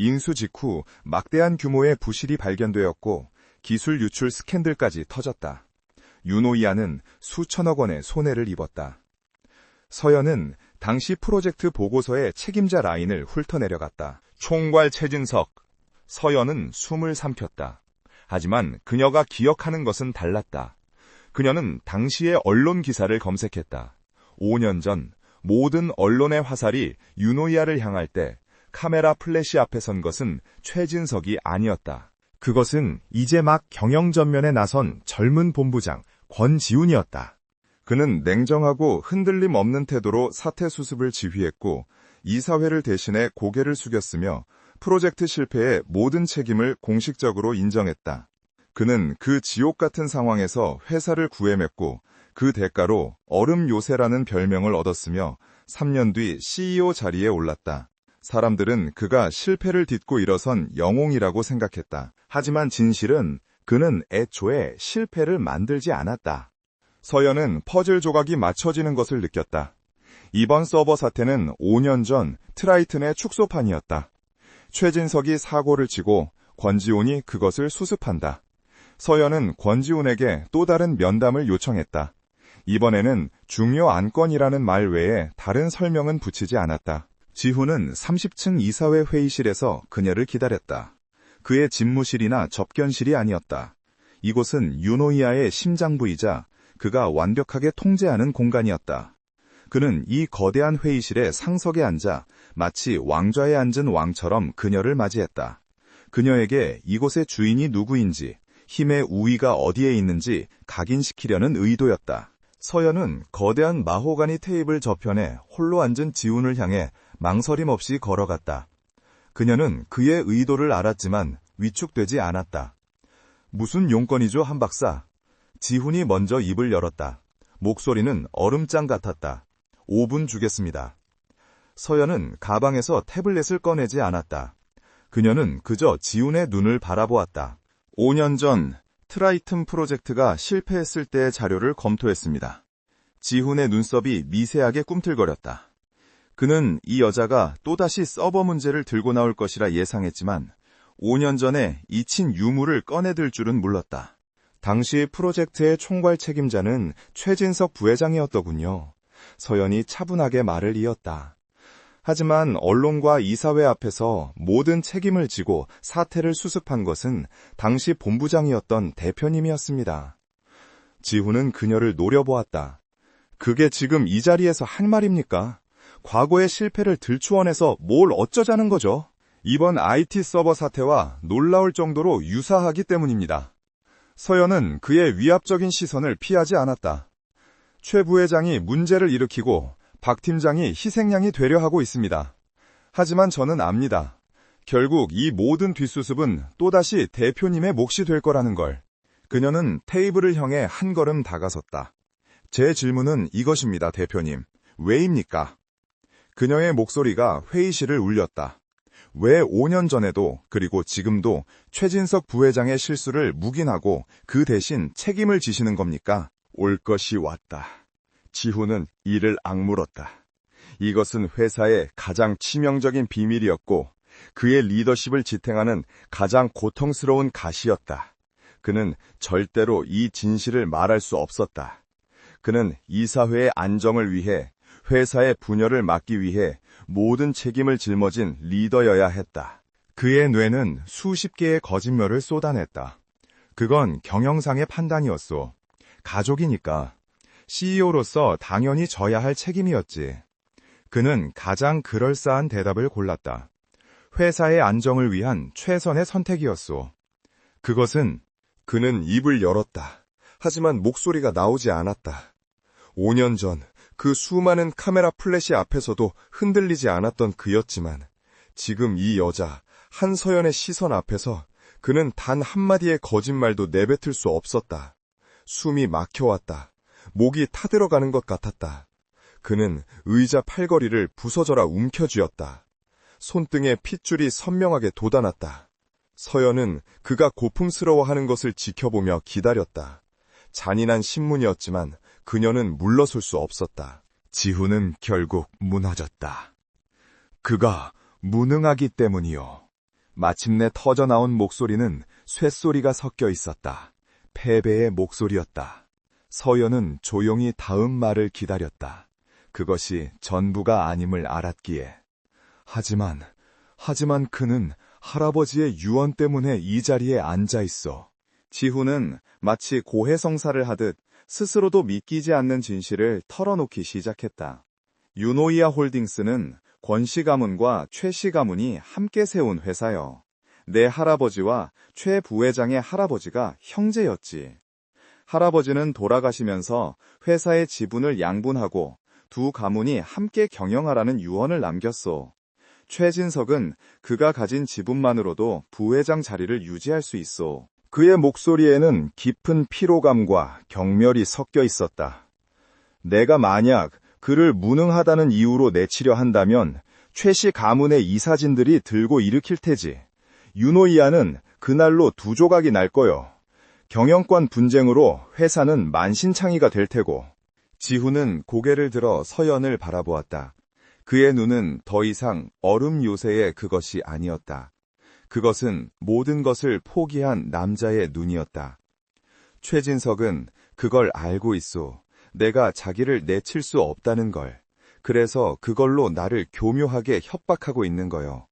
인수 직후 막대한 규모의 부실이 발견되었고 기술 유출 스캔들까지 터졌다. 유노이아는 수천억 원의 손해를 입었다. 서연은 당시 프로젝트 보고서의 책임자 라인을 훑어내려갔다. 총괄 최진석. 서연은 숨을 삼켰다. 하지만 그녀가 기억하는 것은 달랐다. 그녀는 당시의 언론 기사를 검색했다. 5년 전 모든 언론의 화살이 유노이아를 향할 때 카메라 플래시 앞에 선 것은 최진석이 아니었다. 그것은 이제 막 경영전면에 나선 젊은 본부장 권지훈이었다. 그는 냉정하고 흔들림 없는 태도로 사태 수습을 지휘했고 이사회를 대신해 고개를 숙였으며 프로젝트 실패의 모든 책임을 공식적으로 인정했다. 그는 그 지옥 같은 상황에서 회사를 구해냈고 그 대가로 얼음 요새라는 별명을 얻었으며 3년 뒤 CEO 자리에 올랐다. 사람들은 그가 실패를 딛고 일어선 영웅이라고 생각했다. 하지만 진실은 그는 애초에 실패를 만들지 않았다. 서연은 퍼즐 조각이 맞춰지는 것을 느꼈다. 이번 서버 사태는 5년 전 트라이튼의 축소판이었다. 최진석이 사고를 치고 권지훈이 그것을 수습한다. 서연은 권지훈에게 또 다른 면담을 요청했다. 이번에는 중요 안건이라는 말 외에 다른 설명은 붙이지 않았다. 지훈은 30층 이사회 회의실에서 그녀를 기다렸다. 그의 집무실이나 접견실이 아니었다. 이곳은 유노이아의 심장부이자 그가 완벽하게 통제하는 공간이었다. 그는 이 거대한 회의실의 상석에 앉아 마치 왕좌에 앉은 왕처럼 그녀를 맞이했다. 그녀에게 이곳의 주인이 누구인지, 힘의 우위가 어디에 있는지 각인시키려는 의도였다. 서연은 거대한 마호가니 테이블 저편에 홀로 앉은 지훈을 향해 망설임 없이 걸어갔다. 그녀는 그의 의도를 알았지만 위축되지 않았다. 무슨 용건이죠, 한 박사? 지훈이 먼저 입을 열었다. 목소리는 얼음장 같았다. 5분 주겠습니다. 서연은 가방에서 태블릿을 꺼내지 않았다. 그녀는 그저 지훈의 눈을 바라보았다. 5년 전 트라이튼 프로젝트가 실패했을 때의 자료를 검토했습니다. 지훈의 눈썹이 미세하게 꿈틀거렸다. 그는 이 여자가 또다시 서버 문제를 들고 나올 것이라 예상했지만 5년 전에 잊힌 유물을 꺼내들 줄은 몰랐다. 당시 프로젝트의 총괄 책임자는 최진석 부회장이었더군요. 서연이 차분하게 말을 이었다. 하지만 언론과 이사회 앞에서 모든 책임을 지고 사태를 수습한 것은 당시 본부장이었던 대표님이었습니다. 지훈은 그녀를 노려보았다. 그게 지금 이 자리에서 할 말입니까? 과거의 실패를 들추어내서 뭘 어쩌자는 거죠? 이번 IT 서버 사태와 놀라울 정도로 유사하기 때문입니다. 서연은 그의 위압적인 시선을 피하지 않았다. 최 부회장이 문제를 일으키고 박 팀장이 희생양이 되려 하고 있습니다. 하지만 저는 압니다. 결국 이 모든 뒷수습은 또다시 대표님의 몫이 될 거라는 걸. 그녀는 테이블을 향해 한 걸음 다가섰다. 제 질문은 이것입니다, 대표님. 왜입니까? 그녀의 목소리가 회의실을 울렸다. 왜 5년 전에도 그리고 지금도 최진석 부회장의 실수를 묵인하고 그 대신 책임을 지시는 겁니까? 올 것이 왔다. 지훈은 이를 악물었다. 이것은 회사의 가장 치명적인 비밀이었고 그의 리더십을 지탱하는 가장 고통스러운 가시였다. 그는 절대로 이 진실을 말할 수 없었다. 그는 이사회의 안정을 위해 회사의 분열을 막기 위해 모든 책임을 짊어진 리더여야 했다. 그의 뇌는 수십 개의 거짓말을 쏟아냈다. 그건 경영상의 판단이었소. 가족이니까. CEO로서 당연히 져야 할 책임이었지. 그는 가장 그럴싸한 대답을 골랐다. 회사의 안정을 위한 최선의 선택이었소. 그는 입을 열었다. 하지만 목소리가 나오지 않았다. 5년 전 그 수많은 카메라 플래시 앞에서도 흔들리지 않았던 그였지만 지금 이 여자 한서연의 시선 앞에서 그는 단 한마디의 거짓말도 내뱉을 수 없었다. 숨이 막혀왔다. 목이 타들어가는 것 같았다. 그는 의자 팔걸이를 부서져라 움켜쥐었다. 손등에 핏줄이 선명하게 돋아났다. 서연은 그가 고풍스러워하는 것을 지켜보며 기다렸다. 잔인한 신문이었지만 그녀는 물러설 수 없었다. 지훈은 결국 무너졌다. 그가 무능하기 때문이요. 마침내 터져나온 목소리는 쇳소리가 섞여 있었다. 패배의 목소리였다. 서연은 조용히 다음 말을 기다렸다. 그것이 전부가 아님을 알았기에. 하지만 그는 할아버지의 유언 때문에 이 자리에 앉아 있어. 지훈은 마치 고해성사를 하듯 스스로도 믿기지 않는 진실을 털어놓기 시작했다. 유노이아 홀딩스는 권씨 가문과 최씨 가문이 함께 세운 회사요. 내 할아버지와 최 부회장의 할아버지가 형제였지. 할아버지는 돌아가시면서 회사의 지분을 양분하고 두 가문이 함께 경영하라는 유언을 남겼소. 최진석은 그가 가진 지분만으로도 부회장 자리를 유지할 수 있소. 그의 목소리에는 깊은 피로감과 경멸이 섞여 있었다. 내가 만약 그를 무능하다는 이유로 내치려 한다면 최씨 가문의 이사진들이 들고 일으킬 테지. 유노이아는 그날로 두 조각이 날 거요. 경영권 분쟁으로 회사는 만신창이가 될 테고. 지훈은 고개를 들어 서연을 바라보았다. 그의 눈은 더 이상 얼음 요새의 그것이 아니었다. 그것은 모든 것을 포기한 남자의 눈이었다. 최진석은 그걸 알고 있소. 내가 자기를 내칠 수 없다는 걸. 그래서 그걸로 나를 교묘하게 협박하고 있는 거요.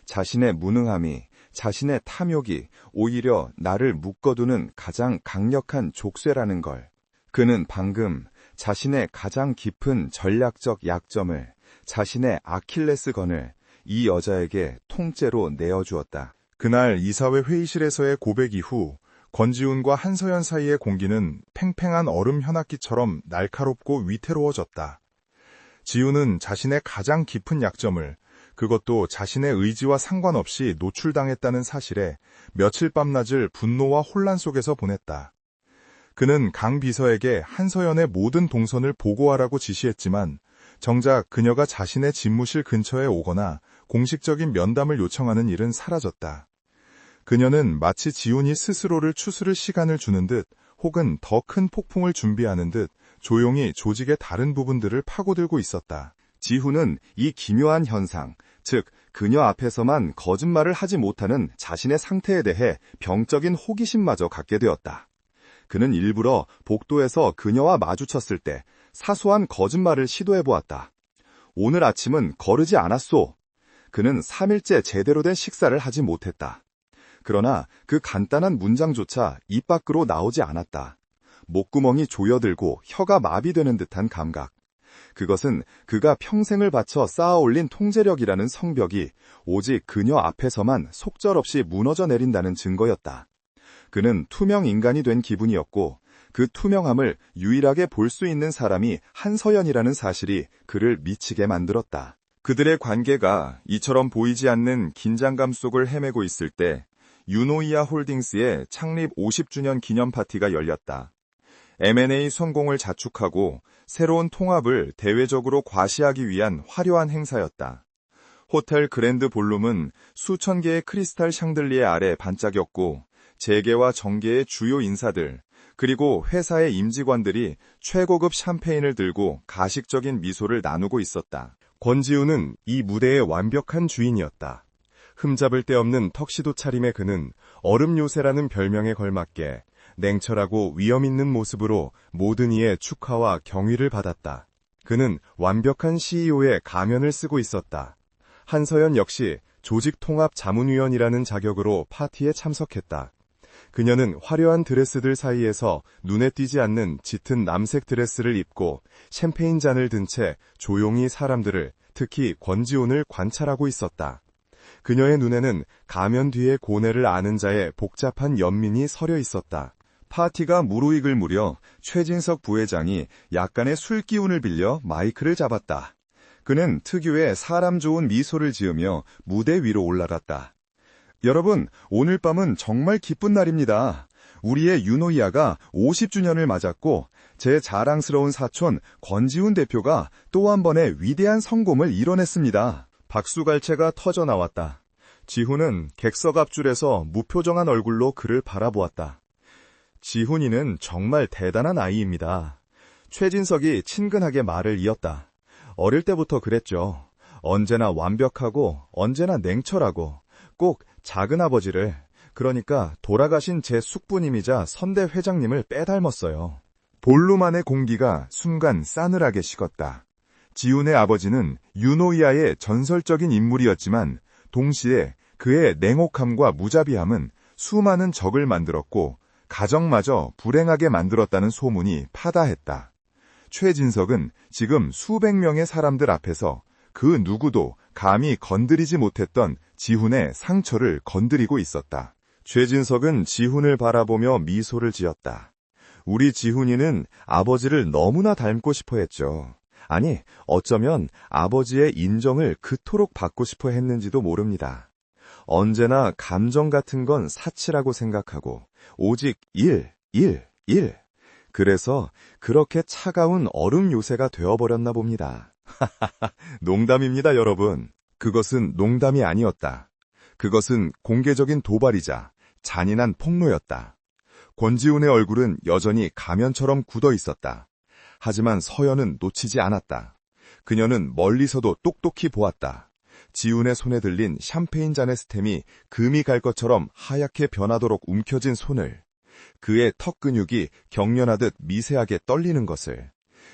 자신의 무능함이, 자신의 탐욕이 오히려 나를 묶어두는 가장 강력한 족쇄라는 걸. 그는 방금 자신의 가장 깊은 전략적 약점을, 자신의 아킬레스건을 이 여자에게 통째로 내어주었다. 그날 이사회 회의실에서의 고백 이후 권지훈과 한서연 사이의 공기는 팽팽한 얼음 현악기처럼 날카롭고 위태로워졌다. 지훈은 자신의 가장 깊은 약점을, 그것도 자신의 의지와 상관없이 노출당했다는 사실에 며칠 밤낮을 분노와 혼란 속에서 보냈다. 그는 강 비서에게 한서연의 모든 동선을 보고하라고 지시했지만 정작 그녀가 자신의 집무실 근처에 오거나 공식적인 면담을 요청하는 일은 사라졌다. 그녀는 마치 지훈이 스스로를 추스를 시간을 주는 듯 혹은 더 큰 폭풍을 준비하는 듯 조용히 조직의 다른 부분들을 파고들고 있었다. 지훈은 이 기묘한 현상, 즉 그녀 앞에서만 거짓말을 하지 못하는 자신의 상태에 대해 병적인 호기심마저 갖게 되었다. 그는 일부러 복도에서 그녀와 마주쳤을 때 사소한 거짓말을 시도해보았다. 오늘 아침은 거르지 않았소. 그는 3일째 제대로 된 식사를 하지 못했다. 그러나 그 간단한 문장조차 입 밖으로 나오지 않았다. 목구멍이 조여들고 혀가 마비되는 듯한 감각. 그것은 그가 평생을 바쳐 쌓아올린 통제력이라는 성벽이 오직 그녀 앞에서만 속절없이 무너져 내린다는 증거였다. 그는 투명 인간이 된 기분이었고 그 투명함을 유일하게 볼 수 있는 사람이 한서연이라는 사실이 그를 미치게 만들었다. 그들의 관계가 이처럼 보이지 않는 긴장감 속을 헤매고 있을 때 유노이아 홀딩스의 창립 50주년 기념 파티가 열렸다. M&A 성공을 자축하고 새로운 통합을 대외적으로 과시하기 위한 화려한 행사였다. 호텔 그랜드 볼룸은 수천 개의 크리스탈 샹들리에 아래 반짝였고 재계와 정계의 주요 인사들, 그리고 회사의 임직원들이 최고급 샴페인을 들고 가식적인 미소를 나누고 있었다. 권지우는 이 무대의 완벽한 주인이었다. 흠잡을 데 없는 턱시도 차림의 그는 얼음 요새라는 별명에 걸맞게 냉철하고 위험 있는 모습으로 모든 이의 축하와 경의를 받았다. 그는 완벽한 CEO의 가면을 쓰고 있었다. 한서연 역시 조직통합 자문위원이라는 자격으로 파티에 참석했다. 그녀는 화려한 드레스들 사이에서 눈에 띄지 않는 짙은 남색 드레스를 입고 샴페인 잔을 든 채 조용히 사람들을, 특히 권지훈을 관찰하고 있었다. 그녀의 눈에는 가면 뒤에 고뇌를 아는 자의 복잡한 연민이 서려 있었다. 파티가 무르익을 무려 최진석 부회장이 약간의 술 기운을 빌려 마이크를 잡았다. 그는 특유의 사람 좋은 미소를 지으며 무대 위로 올라갔다. 여러분, 오늘 밤은 정말 기쁜 날입니다. 우리의 유노이아가 50주년을 맞았고 제 자랑스러운 사촌 권지훈 대표가 또 한 번의 위대한 성공을 이뤄냈습니다. 박수갈채가 터져 나왔다. 지훈은 객석 앞줄에서 무표정한 얼굴로 그를 바라보았다. 지훈이는 정말 대단한 아이입니다. 최진석이 친근하게 말을 이었다. 어릴 때부터 그랬죠. 언제나 완벽하고 언제나 냉철하고 꼭 작은아버지를, 그러니까 돌아가신 제 숙부님이자 선대 회장님을 빼닮았어요. 볼룸 안의 공기가 순간 싸늘하게 식었다. 지훈의 아버지는 유노이아의 전설적인 인물이었지만 동시에 그의 냉혹함과 무자비함은 수많은 적을 만들었고 가정마저 불행하게 만들었다는 소문이 파다했다. 최진석은 지금 수백 명의 사람들 앞에서 그 누구도 감히 건드리지 못했던 지훈의 상처를 건드리고 있었다. 최진석은 지훈을 바라보며 미소를 지었다. 우리 지훈이는 아버지를 너무나 닮고 싶어 했죠. 아니, 어쩌면 아버지의 인정을 그토록 받고 싶어 했는지도 모릅니다. 언제나 감정 같은 건 사치라고 생각하고 오직 일. 그래서 그렇게 차가운 얼음 요새가 되어버렸나 봅니다. 농담입니다, 여러분. 그것은 농담이 아니었다. 그것은 공개적인 도발이자 잔인한 폭로였다. 권지훈의 얼굴은 여전히 가면처럼 굳어 있었다. 하지만 서연은 놓치지 않았다. 그녀는 멀리서도 똑똑히 보았다. 지훈의 손에 들린 샴페인 잔의 스템이 금이 갈 것처럼 하얗게 변하도록 움켜진 손을, 그의 턱 근육이 경련하듯 미세하게 떨리는 것을,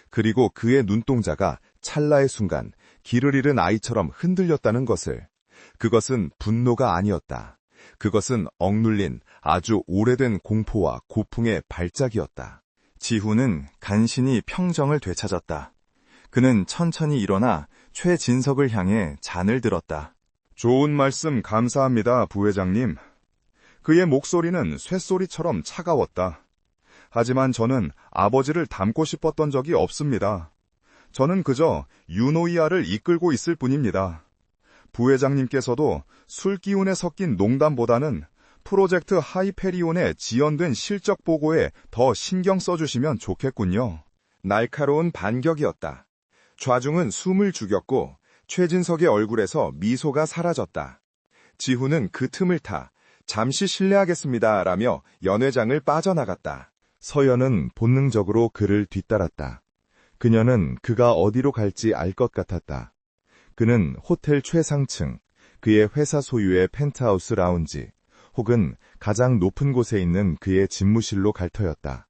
그리고 그의 눈동자가 찰나의 순간 길을 잃은 아이처럼 흔들렸다는 것을. 그것은 분노가 아니었다. 그것은 억눌린 아주 오래된 공포와 고풍의 발작이었다. 지훈은 간신히 평정을 되찾았다. 그는 천천히 일어나 최진석을 향해 잔을 들었다. 좋은 말씀 감사합니다, 부회장님. 그의 목소리는 쇳소리처럼 차가웠다. 하지만 저는 아버지를 닮고 싶었던 적이 없습니다. 저는 그저 유노이아를 이끌고 있을 뿐입니다. 부회장님께서도 술 기운에 섞인 농담보다는 프로젝트 하이페리온에 지연된 실적 보고에 더 신경 써주시면 좋겠군요. 날카로운 반격이었다. 좌중은 숨을 죽였고 최진석의 얼굴에서 미소가 사라졌다. 지훈은 그 틈을 타 잠시 실례하겠습니다 라며 연회장을 빠져나갔다. 서연은 본능적으로 그를 뒤따랐다. 그녀는 그가 어디로 갈지 알 것 같았다. 그는 호텔 최상층, 그의 회사 소유의 펜트하우스 라운지, 혹은 가장 높은 곳에 있는 그의 집무실로 갈 터였다.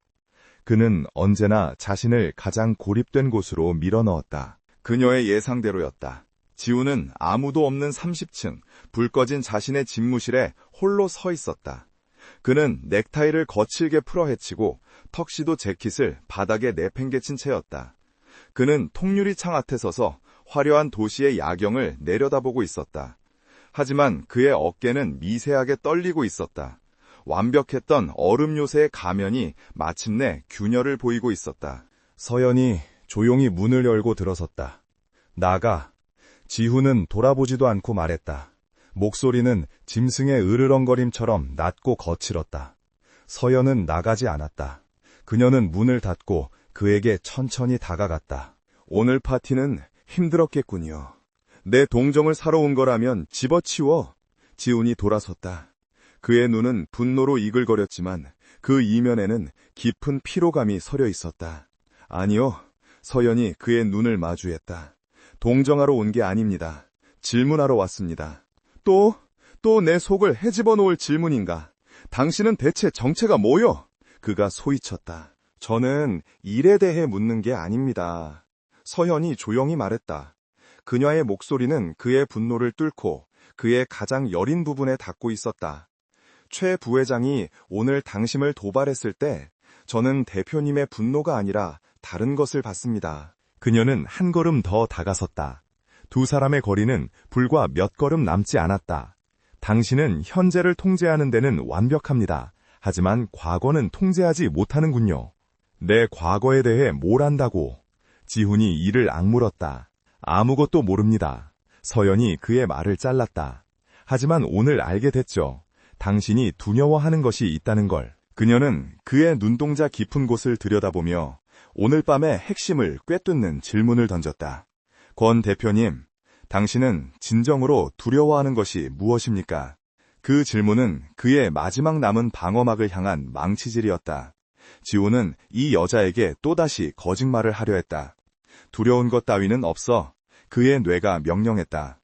그는 언제나 자신을 가장 고립된 곳으로 밀어넣었다. 그녀의 예상대로였다. 지훈은 아무도 없는 30층, 불 꺼진 자신의 집무실에 홀로 서 있었다. 그는 넥타이를 거칠게 풀어 헤치고 턱시도 재킷을 바닥에 내팽개친 채였다. 그는 통유리 창 앞에 서서 화려한 도시의 야경을 내려다보고 있었다. 하지만 그의 어깨는 미세하게 떨리고 있었다. 완벽했던 얼음 요새의 가면이 마침내 균열을 보이고 있었다. 서연이 조용히 문을 열고 들어섰다. 나가. 지훈은 돌아보지도 않고 말했다. 목소리는 짐승의 으르렁거림처럼 낮고 거칠었다. 서연은 나가지 않았다. 그녀는 문을 닫고 그에게 천천히 다가갔다. 오늘 파티는 힘들었겠군요. 내 동정을 사러 온 거라면 집어치워. 지훈이 돌아섰다. 그의 눈은 분노로 이글거렸지만 그 이면에는 깊은 피로감이 서려 있었다. 아니요. 서연이 그의 눈을 마주했다. 동정하러 온 게 아닙니다. 질문하러 왔습니다. 또 내 속을 헤집어 놓을 질문인가? 당신은 대체 정체가 뭐요? 그가 소리쳤다. 저는 일에 대해 묻는 게 아닙니다. 서연이 조용히 말했다. 그녀의 목소리는 그의 분노를 뚫고 그의 가장 여린 부분에 닿고 있었다. 최 부회장이 오늘 당신을 도발했을 때 저는 대표님의 분노가 아니라 다른 것을 봤습니다. 그녀는 한 걸음 더 다가섰다. 두 사람의 거리는 불과 몇 걸음 남지 않았다. 당신은 현재를 통제하는 데는 완벽합니다. 하지만 과거는 통제하지 못하는군요. 내 과거에 대해 뭘 안다고? 지훈이 이를 악물었다. 아무것도 모릅니다. 서연이 그의 말을 잘랐다. 하지만 오늘 알게 됐죠. 당신이 두려워하는 것이 있다는 걸. 그녀는 그의 눈동자 깊은 곳을 들여다보며 오늘 밤의 핵심을 꿰뚫는 질문을 던졌다. 권 대표님, 당신은 진정으로 두려워하는 것이 무엇입니까? 그 질문은 그의 마지막 남은 방어막을 향한 망치질이었다. 지훈은 이 여자에게 또다시 거짓말을 하려 했다. 두려운 것 따위는 없어. 그의 뇌가 명령했다.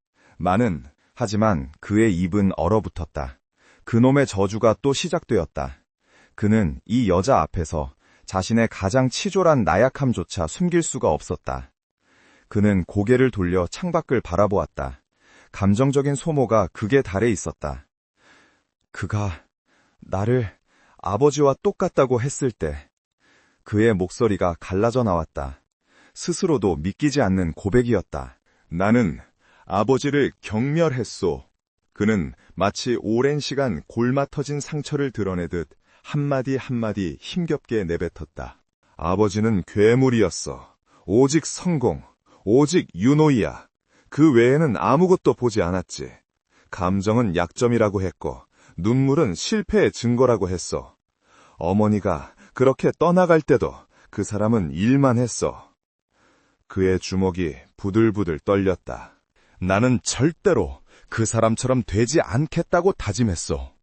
하지만 그의 입은 얼어붙었다. 그놈의 저주가 또 시작되었다. 그는 이 여자 앞에서 자신의 가장 치졸한 나약함조차 숨길 수가 없었다. 그는 고개를 돌려 창밖을 바라보았다. 감정적인 소모가 극에 달해 있었다. 그가 나를 아버지와 똑같다고 했을 때 그의 목소리가 갈라져 나왔다. 스스로도 믿기지 않는 고백이었다. 나는 아버지를 경멸했소. 그는 마치 오랜 시간 골마 터진 상처를 드러내듯 한마디 한마디 힘겹게 내뱉었다. 아버지는 괴물이었어. 오직 성공, 오직 유노이야. 그 외에는 아무것도 보지 않았지. 감정은 약점이라고 했고 눈물은 실패의 증거라고 했어. 어머니가 그렇게 떠나갈 때도 그 사람은 일만 했어. 그의 주먹이 부들부들 떨렸다. 나는 절대로 그 사람처럼 되지 않겠다고 다짐했어.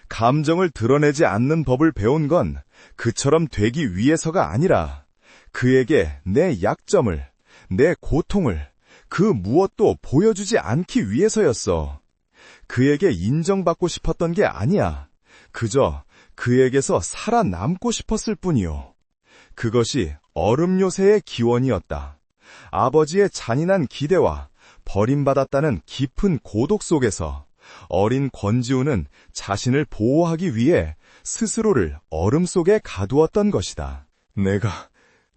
감정을 드러내지 않는 법을 배운 건 그처럼 되기 위해서가 아니라 그에게 내 약점을, 내 고통을 그 무엇도 보여주지 않기 위해서였어. 그에게 인정받고 싶었던 게 아니야. 그저 그에게서 살아남고 싶었을 뿐이요. 그것이 얼음 요새의 기원이었다. 아버지의 잔인한 기대와 버림받았다는 깊은 고독 속에서 어린 권지우는 자신을 보호하기 위해 스스로를 얼음 속에 가두었던 것이다.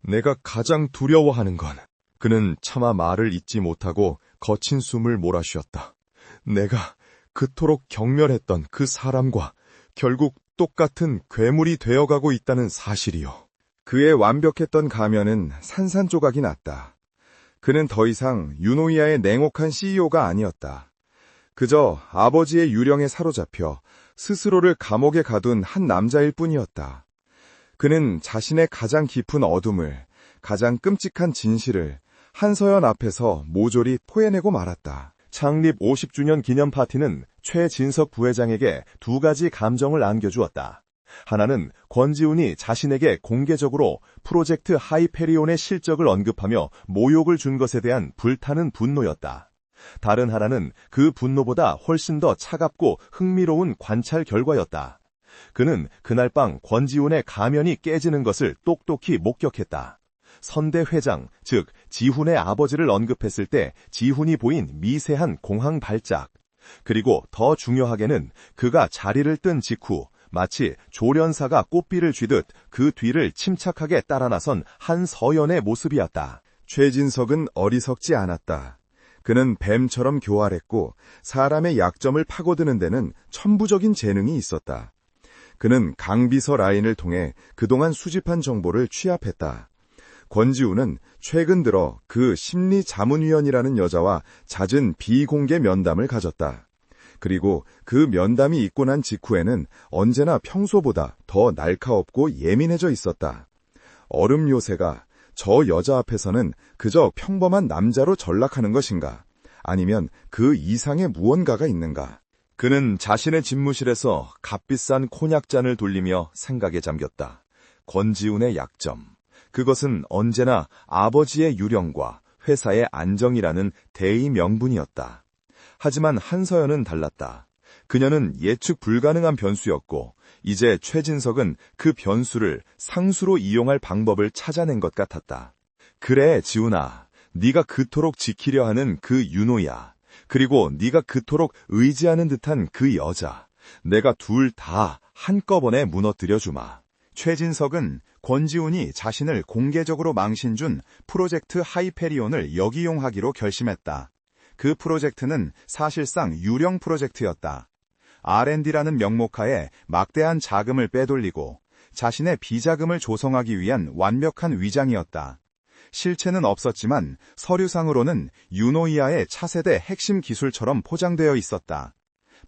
내가 가장 두려워하는 건 그는 차마 말을 잇지 못하고 거친 숨을 몰아쉬었다. 내가 그토록 경멸했던 그 사람과 결국 똑같은 괴물이 되어가고 있다는 사실이요. 그의 완벽했던 가면은 산산조각이 났다. 그는 더 이상 유노이아의 냉혹한 CEO가 아니었다. 그저 아버지의 유령에 사로잡혀 스스로를 감옥에 가둔 한 남자일 뿐이었다. 그는 자신의 가장 깊은 어둠을, 가장 끔찍한 진실을 한서연 앞에서 모조리 포해내고 말았다. 창립 50주년 기념 파티는 최진석 부회장에게 두 가지 감정을 안겨주었다. 하나는 권지훈이 자신에게 공개적으로 프로젝트 하이페리온의 실적을 언급하며 모욕을 준 것에 대한 불타는 분노였다. 다른 하나는 그 분노보다 훨씬 더 차갑고 흥미로운 관찰 결과였다. 그는 그날 밤 권지훈의 가면이 깨지는 것을 똑똑히 목격했다. 선대 회장, 즉 지훈의 아버지를 언급했을 때 지훈이 보인 미세한 공황 발작, 그리고 더 중요하게는 그가 자리를 뜬 직후 마치 조련사가 꽃비를 쥐듯 그 뒤를 침착하게 따라 나선 한서연의 모습이었다. 최진석은 어리석지 않았다. 그는 뱀처럼 교활했고 사람의 약점을 파고드는 데는 천부적인 재능이 있었다. 그는 강비서 라인을 통해 그동안 수집한 정보를 취합했다. 권지훈은 최근 들어 그 심리자문위원이라는 여자와 잦은 비공개 면담을 가졌다. 그리고 그 면담이 있고 난 직후에는 언제나 평소보다 더 날카롭고 예민해져 있었다. 얼음 요새가 저 여자 앞에서는 그저 평범한 남자로 전락하는 것인가? 아니면 그 이상의 무언가가 있는가? 그는 자신의 집무실에서 값비싼 코냑잔을 돌리며 생각에 잠겼다. 권지훈의 약점. 그것은 언제나 아버지의 유령과 회사의 안정이라는 대의 명분이었다. 하지만 한서연은 달랐다. 그녀는 예측 불가능한 변수였고 이제 최진석은 그 변수를 상수로 이용할 방법을 찾아낸 것 같았다. 그래, 지훈아. 네가 그토록 지키려 하는 그 윤호야. 그리고 네가 그토록 의지하는 듯한 그 여자. 내가 둘 다 한꺼번에 무너뜨려 주마. 최진석은 권지훈이 자신을 공개적으로 망신준 프로젝트 하이페리온을 역이용하기로 결심했다. 그 프로젝트는 사실상 유령 프로젝트였다. R&D라는 명목하에 막대한 자금을 빼돌리고 자신의 비자금을 조성하기 위한 완벽한 위장이었다. 실체는 없었지만 서류상으로는 유노이아의 차세대 핵심 기술처럼 포장되어 있었다.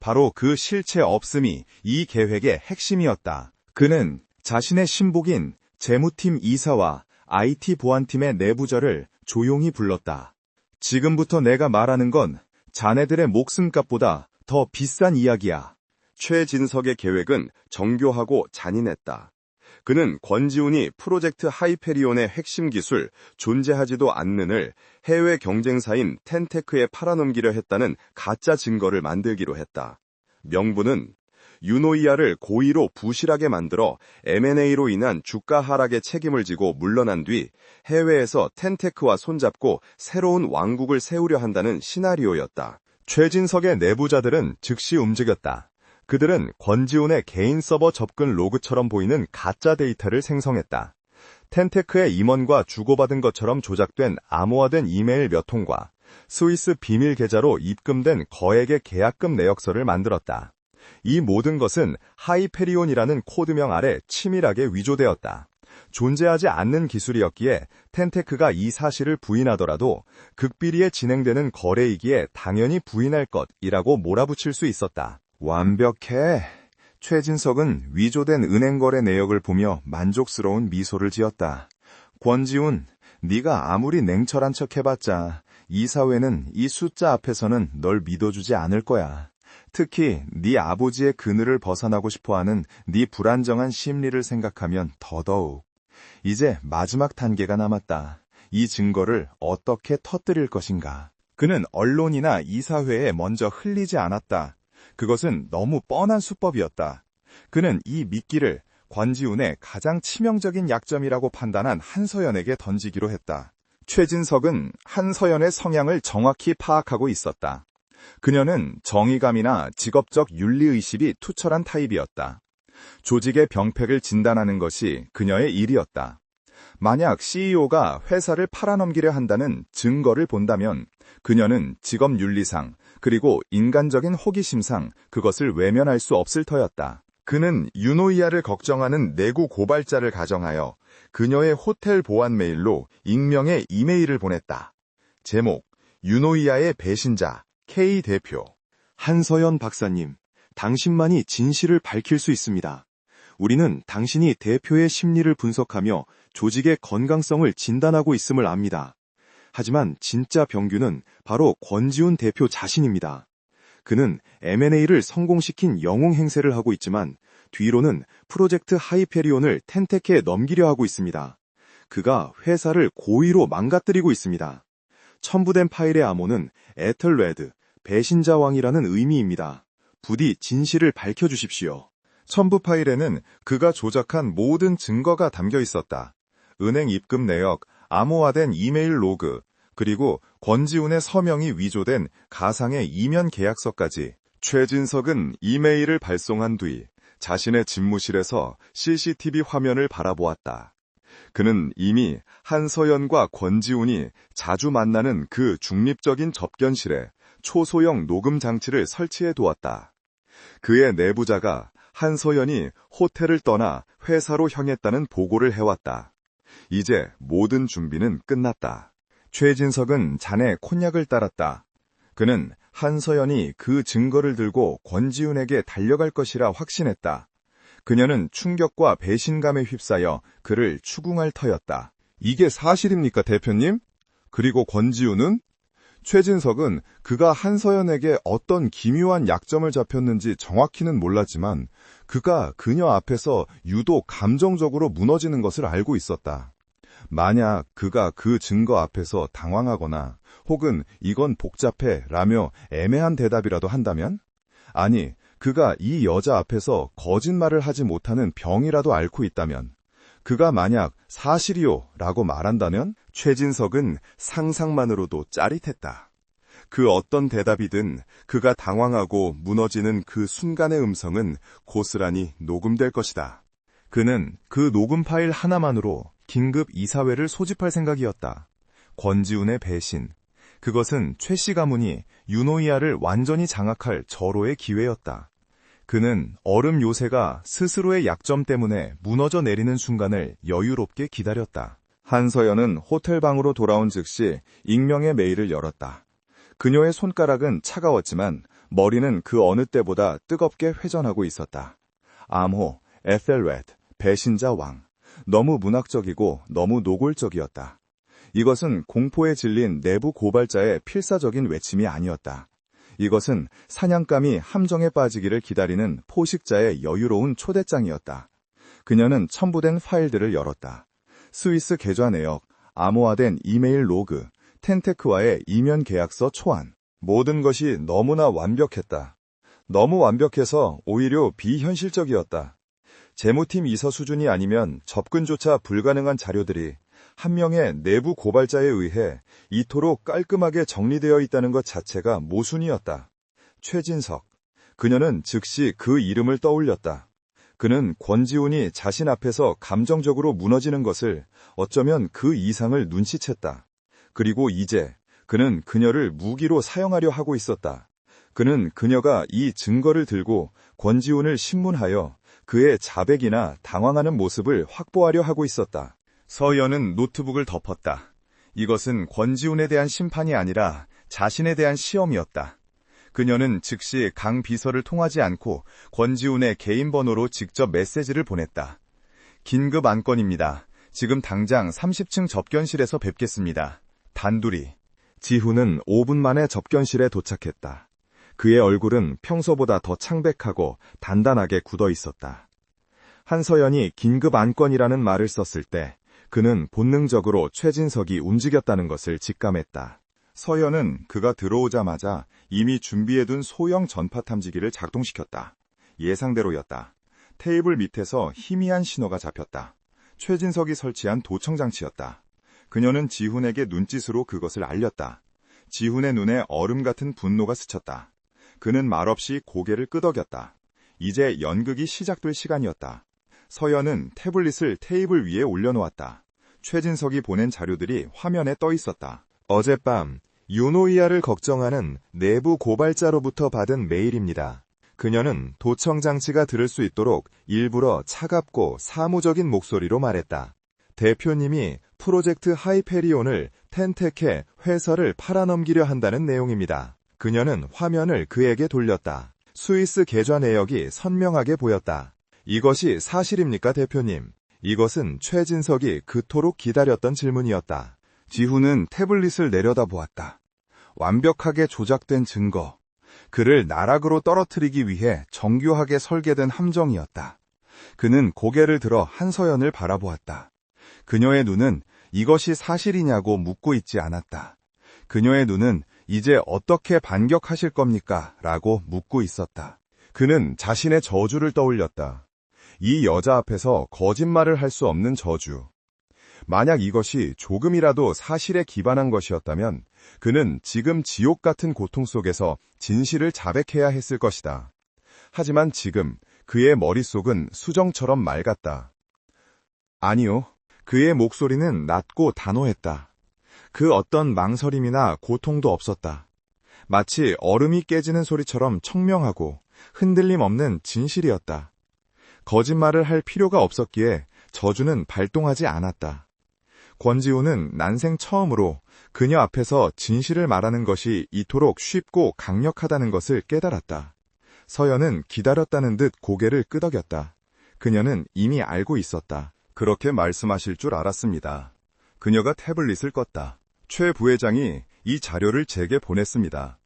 바로 그 실체 없음이 이 계획의 핵심이었다. 그는 자신의 신복인 재무팀 이사와 IT 보안팀의 내부자를 조용히 불렀다. 지금부터 내가 말하는 건 자네들의 목숨값보다 더 비싼 이야기야. 최진석의 계획은 정교하고 잔인했다. 그는 권지훈이 프로젝트 하이페리온의 핵심 기술, 존재하지도 않는을 해외 경쟁사인 텐테크에 팔아넘기려 했다는 가짜 증거를 만들기로 했다. 명분은 유노이아를 고의로 부실하게 만들어 M&A로 인한 주가 하락의 책임을 지고 물러난 뒤 해외에서 텐테크와 손잡고 새로운 왕국을 세우려 한다는 시나리오였다. 최진석의 내부자들은 즉시 움직였다. 그들은 권지훈의 개인 서버 접근 로그처럼 보이는 가짜 데이터를 생성했다. 텐테크의 임원과 주고받은 것처럼 조작된 암호화된 이메일 몇 통과 스위스 비밀 계좌로 입금된 거액의 계약금 내역서를 만들었다. 이 모든 것은 하이페리온이라는 코드명 아래 치밀하게 위조되었다. 존재하지 않는 기술이었기에 텐테크가 이 사실을 부인하더라도 극비리에 진행되는 거래이기에 당연히 부인할 것이라고 몰아붙일 수 있었다. 완벽해. 최진석은 위조된 은행 거래 내역을 보며 만족스러운 미소를 지었다. 권지훈, 네가 아무리 냉철한 척 해봤자 이 사회는 이 숫자 앞에서는 널 믿어주지 않을 거야. 특히 네 아버지의 그늘을 벗어나고 싶어하는 네 불안정한 심리를 생각하면 더더욱. 이제 마지막 단계가 남았다. 이 증거를 어떻게 터뜨릴 것인가. 그는 언론이나 이사회에 먼저 흘리지 않았다. 그것은 너무 뻔한 수법이었다. 그는 이 미끼를 권지훈의 가장 치명적인 약점이라고 판단한 한서연에게 던지기로 했다. 최진석은 한서연의 성향을 정확히 파악하고 있었다. 그녀는 정의감이나 직업적 윤리의식이 투철한 타입이었다. 조직의 병폐를 진단하는 것이 그녀의 일이었다. 만약 CEO가 회사를 팔아넘기려 한다는 증거를 본다면 그녀는 직업 윤리상 그리고 인간적인 호기심상 그것을 외면할 수 없을 터였다. 그는 유노이아를 걱정하는 내구 고발자를 가정하여 그녀의 호텔 보안 메일로 익명의 이메일을 보냈다. 제목, 유노이아의 배신자, K 대표. 한서연 박사님, 당신만이 진실을 밝힐 수 있습니다. 우리는 당신이 대표의 심리를 분석하며 조직의 건강성을 진단하고 있음을 압니다. 하지만 진짜 병균은 바로 권지훈 대표 자신입니다. 그는 M&A를 성공시킨 영웅 행세를 하고 있지만 뒤로는 프로젝트 하이페리온을 텐테크에 넘기려 하고 있습니다. 그가 회사를 고의로 망가뜨리고 있습니다. 첨부된 파일의 암호는 에틀레드, 배신자왕이라는 의미입니다. 부디 진실을 밝혀주십시오. 첨부 파일에는 그가 조작한 모든 증거가 담겨 있었다. 은행 입금 내역, 암호화된 이메일 로그, 그리고 권지훈의 서명이 위조된 가상의 이면 계약서까지. 최진석은 이메일을 발송한 뒤 자신의 집무실에서 CCTV 화면을 바라보았다. 그는 이미 한서연과 권지훈이 자주 만나는 그 중립적인 접견실에 초소형 녹음 장치를 설치해 두었다. 그의 내부자가 한서연이 호텔을 떠나 회사로 향했다는 보고를 해왔다. 이제 모든 준비는 끝났다. 최진석은 잔에 콘약을 따랐다. 그는 한서연이 그 증거를 들고 권지훈에게 달려갈 것이라 확신했다. 그녀는 충격과 배신감에 휩싸여 그를 추궁할 터였다. 이게 사실입니까, 대표님? 그리고 권지훈은? 최진석은 그가 한서연에게 어떤 기묘한 약점을 잡혔는지 정확히는 몰랐지만 그가 그녀 앞에서 유독 감정적으로 무너지는 것을 알고 있었다. 만약 그가 그 증거 앞에서 당황하거나 혹은 이건 복잡해 라며 애매한 대답이라도 한다면? 아니, 그가 이 여자 앞에서 거짓말을 하지 못하는 병이라도 앓고 있다면? 그가 만약 사실이요 라고 말한다면? 최진석은 상상만으로도 짜릿했다. 그 어떤 대답이든 그가 당황하고 무너지는 그 순간의 음성은 고스란히 녹음될 것이다. 그는 그 녹음 파일 하나만으로 긴급 이사회를 소집할 생각이었다. 권지훈의 배신. 그것은 최 씨 가문이 유노이아를 완전히 장악할 절호의 기회였다. 그는 얼음 요새가 스스로의 약점 때문에 무너져 내리는 순간을 여유롭게 기다렸다. 한서연은 호텔방으로 돌아온 즉시 익명의 메일을 열었다. 그녀의 손가락은 차가웠지만 머리는 그 어느 때보다 뜨겁게 회전하고 있었다. 암호, 에셀레드, 배신자 왕. 너무 문학적이고 너무 노골적이었다. 이것은 공포에 질린 내부 고발자의 필사적인 외침이 아니었다. 이것은 사냥감이 함정에 빠지기를 기다리는 포식자의 여유로운 초대장이었다. 그녀는 첨부된 파일들을 열었다. 스위스 계좌 내역, 암호화된 이메일 로그, 텐테크와의 이면 계약서 초안. 모든 것이 너무나 완벽했다. 너무 완벽해서 오히려 비현실적이었다. 재무팀 이서 수준이 아니면 접근조차 불가능한 자료들이 한 명의 내부 고발자에 의해 이토록 깔끔하게 정리되어 있다는 것 자체가 모순이었다. 최진석. 그녀는 즉시 그 이름을 떠올렸다. 그는 권지훈이 자신 앞에서 감정적으로 무너지는 것을 어쩌면 그 이상을 눈치챘다. 그리고 이제 그는 그녀를 무기로 사용하려 하고 있었다. 그는 그녀가 이 증거를 들고 권지훈을 신문하여 그의 자백이나 당황하는 모습을 확보하려 하고 있었다. 서연은 노트북을 덮었다. 이것은 권지훈에 대한 심판이 아니라 자신에 대한 시험이었다. 그녀는 즉시 강 비서를 통하지 않고 권지훈의 개인 번호로 직접 메시지를 보냈다. 긴급 안건입니다. 지금 당장 30층 접견실에서 뵙겠습니다. 단둘이. 지훈은 5분 만에 접견실에 도착했다. 그의 얼굴은 평소보다 더 창백하고 단단하게 굳어 있었다. 한서연이 긴급 안건이라는 말을 썼을 때 그는 본능적으로 최진석이 움직였다는 것을 직감했다. 서연은 그가 들어오자마자 이미 준비해둔 소형 전파 탐지기를 작동시켰다. 예상대로였다. 테이블 밑에서 희미한 신호가 잡혔다. 최진석이 설치한 도청장치였다. 그녀는 지훈에게 눈짓으로 그것을 알렸다. 지훈의 눈에 얼음 같은 분노가 스쳤다. 그는 말없이 고개를 끄덕였다. 이제 연극이 시작될 시간이었다. 서연은 태블릿을 테이블 위에 올려놓았다. 최진석이 보낸 자료들이 화면에 떠 있었다. 어젯밤 유노이아를 걱정하는 내부 고발자로부터 받은 메일입니다. 그녀는 도청 장치가 들을 수 있도록 일부러 차갑고 사무적인 목소리로 말했다. 대표님이 프로젝트 하이페리온을 텐텍에 회사를 팔아넘기려 한다는 내용입니다. 그녀는 화면을 그에게 돌렸다. 스위스 계좌 내역이 선명하게 보였다. 이것이 사실입니까, 대표님? 이것은 최진석이 그토록 기다렸던 질문이었다. 지훈은 태블릿을 내려다보았다. 완벽하게 조작된 증거. 그를 나락으로 떨어뜨리기 위해 정교하게 설계된 함정이었다. 그는 고개를 들어 한서연을 바라보았다. 그녀의 눈은 이것이 사실이냐고 묻고 있지 않았다. 그녀의 눈은 이제 어떻게 반격하실 겁니까? 라고 묻고 있었다. 그는 자신의 저주를 떠올렸다. 이 여자 앞에서 거짓말을 할 수 없는 저주. 만약 이것이 조금이라도 사실에 기반한 것이었다면 그는 지금 지옥 같은 고통 속에서 진실을 자백해야 했을 것이다. 하지만 지금 그의 머릿속은 수정처럼 맑았다. 아니요. 그의 목소리는 낮고 단호했다. 그 어떤 망설임이나 고통도 없었다. 마치 얼음이 깨지는 소리처럼 청명하고 흔들림 없는 진실이었다. 거짓말을 할 필요가 없었기에 저주는 발동하지 않았다. 권지우는 난생 처음으로 그녀 앞에서 진실을 말하는 것이 이토록 쉽고 강력하다는 것을 깨달았다. 서연은 기다렸다는 듯 고개를 끄덕였다. 그녀는 이미 알고 있었다. 그렇게 말씀하실 줄 알았습니다. 그녀가 태블릿을 껐다. 최 부회장이 이 자료를 제게 보냈습니다.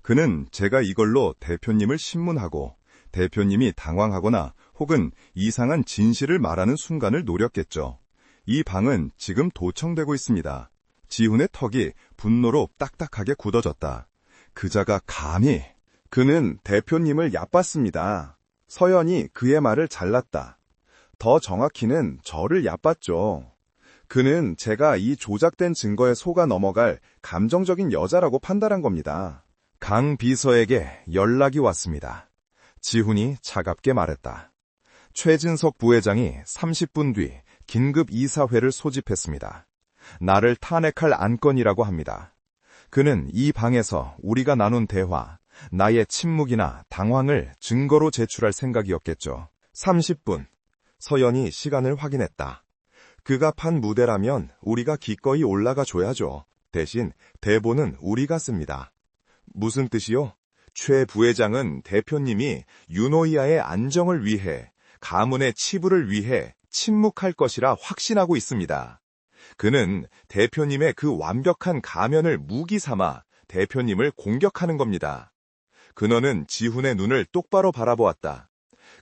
그는 제가 이걸로 대표님을 신문하고 대표님이 당황하거나 혹은 이상한 진실을 말하는 순간을 노렸겠죠. 이 방은 지금 도청되고 있습니다. 지훈의 턱이 분노로 딱딱하게 굳어졌다. 그자가 감히... 그는 대표님을 얕봤습니다. 서연이 그의 말을 잘랐다. 더 정확히는 저를 얕봤죠. 그는 제가 이 조작된 증거에 속아 넘어갈 감정적인 여자라고 판단한 겁니다. 강 비서에게 연락이 왔습니다. 지훈이 차갑게 말했다. 최진석 부회장이 30분 뒤 긴급 이사회를 소집했습니다. 나를 탄핵할 안건이라고 합니다. 그는 이 방에서 우리가 나눈 대화, 나의 침묵이나 당황을 증거로 제출할 생각이었겠죠. 30분. 서연이 시간을 확인했다. 그가 판 무대라면 우리가 기꺼이 올라가 줘야죠. 대신 대본은 우리가 씁니다. 무슨 뜻이요? 최 부회장은 대표님이 유노이아의 안정을 위해, 가문의 치부를 위해 침묵할 것이라 확신하고 있습니다. 그는 대표님의 그 완벽한 가면을 무기 삼아 대표님을 공격하는 겁니다. 그너는 지훈의 눈을 똑바로 바라보았다.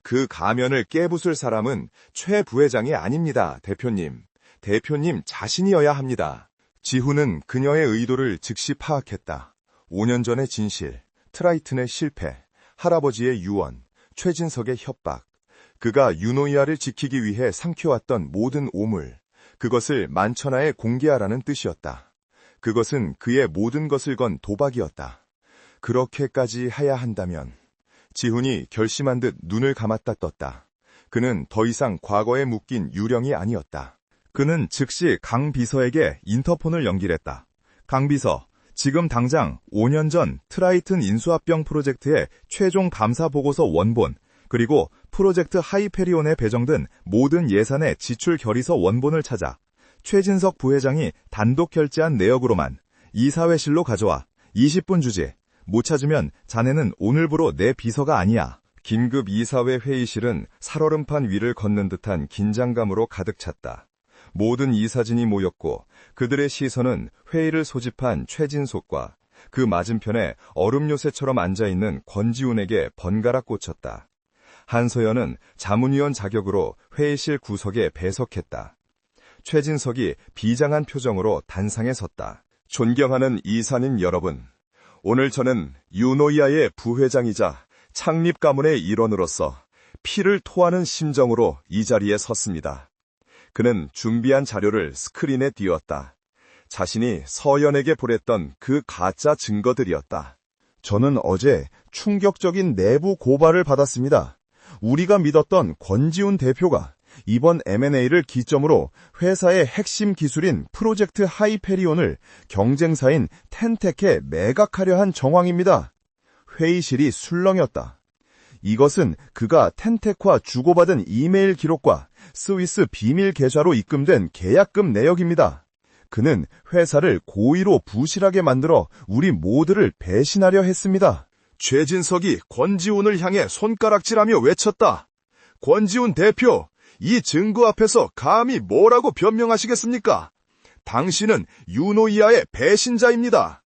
그 가면을 깨부술 사람은 최 부회장이 아닙니다, 대표님. 대표님 자신이어야 합니다. 지훈은 그녀의 의도를 즉시 파악했다. 5년 전의 진실, 트라이튼의 실패, 할아버지의 유언, 최진석의 협박. 그가 유노이아를 지키기 위해 삼켜왔던 모든 오물, 그것을 만천하에 공개하라는 뜻이었다. 그것은 그의 모든 것을 건 도박이었다. 그렇게까지 해야 한다면... 지훈이 결심한 듯 눈을 감았다 떴다. 그는 더 이상 과거에 묶인 유령이 아니었다. 그는 즉시 강 비서에게 인터폰을 연결했다. 강 비서, 지금 당장 5년 전 트라이튼 인수합병 프로젝트의 최종 감사 보고서 원본, 그리고 프로젝트 하이페리온에 배정된 모든 예산의 지출 결의서 원본을 찾아 최진석 부회장이 단독 결제한 내역으로만 이사회실로 가져와. 20분 주지. 못 찾으면 자네는 오늘부로 내 비서가 아니야. 긴급 이사회 회의실은 살얼음판 위를 걷는 듯한 긴장감으로 가득 찼다. 모든 이사진이 모였고 그들의 시선은 회의를 소집한 최진석과 그 맞은편에 얼음 요새처럼 앉아있는 권지훈에게 번갈아 꽂혔다. 한서연은 자문위원 자격으로 회의실 구석에 배석했다. 최진석이 비장한 표정으로 단상에 섰다. 존경하는 이사님 여러분, 오늘 저는 유노이아의 부회장이자 창립 가문의 일원으로서 피를 토하는 심정으로 이 자리에 섰습니다. 그는 준비한 자료를 스크린에 띄웠다. 자신이 서연에게 보냈던 그 가짜 증거들이었다. 저는 어제 충격적인 내부 고발을 받았습니다. 우리가 믿었던 권지훈 대표가 이번 M&A를 기점으로 회사의 핵심 기술인 프로젝트 하이페리온을 경쟁사인 텐텍에 매각하려 한 정황입니다. 회의실이 술렁였다. 이것은 그가 텐텍과 주고받은 이메일 기록과 스위스 비밀 계좌로 입금된 계약금 내역입니다. 그는 회사를 고의로 부실하게 만들어 우리 모두를 배신하려 했습니다. 최진석이 권지훈을 향해 손가락질하며 외쳤다. 권지훈 대표, 이 증거 앞에서 감히 뭐라고 변명하시겠습니까? 당신은 유노이아의 배신자입니다.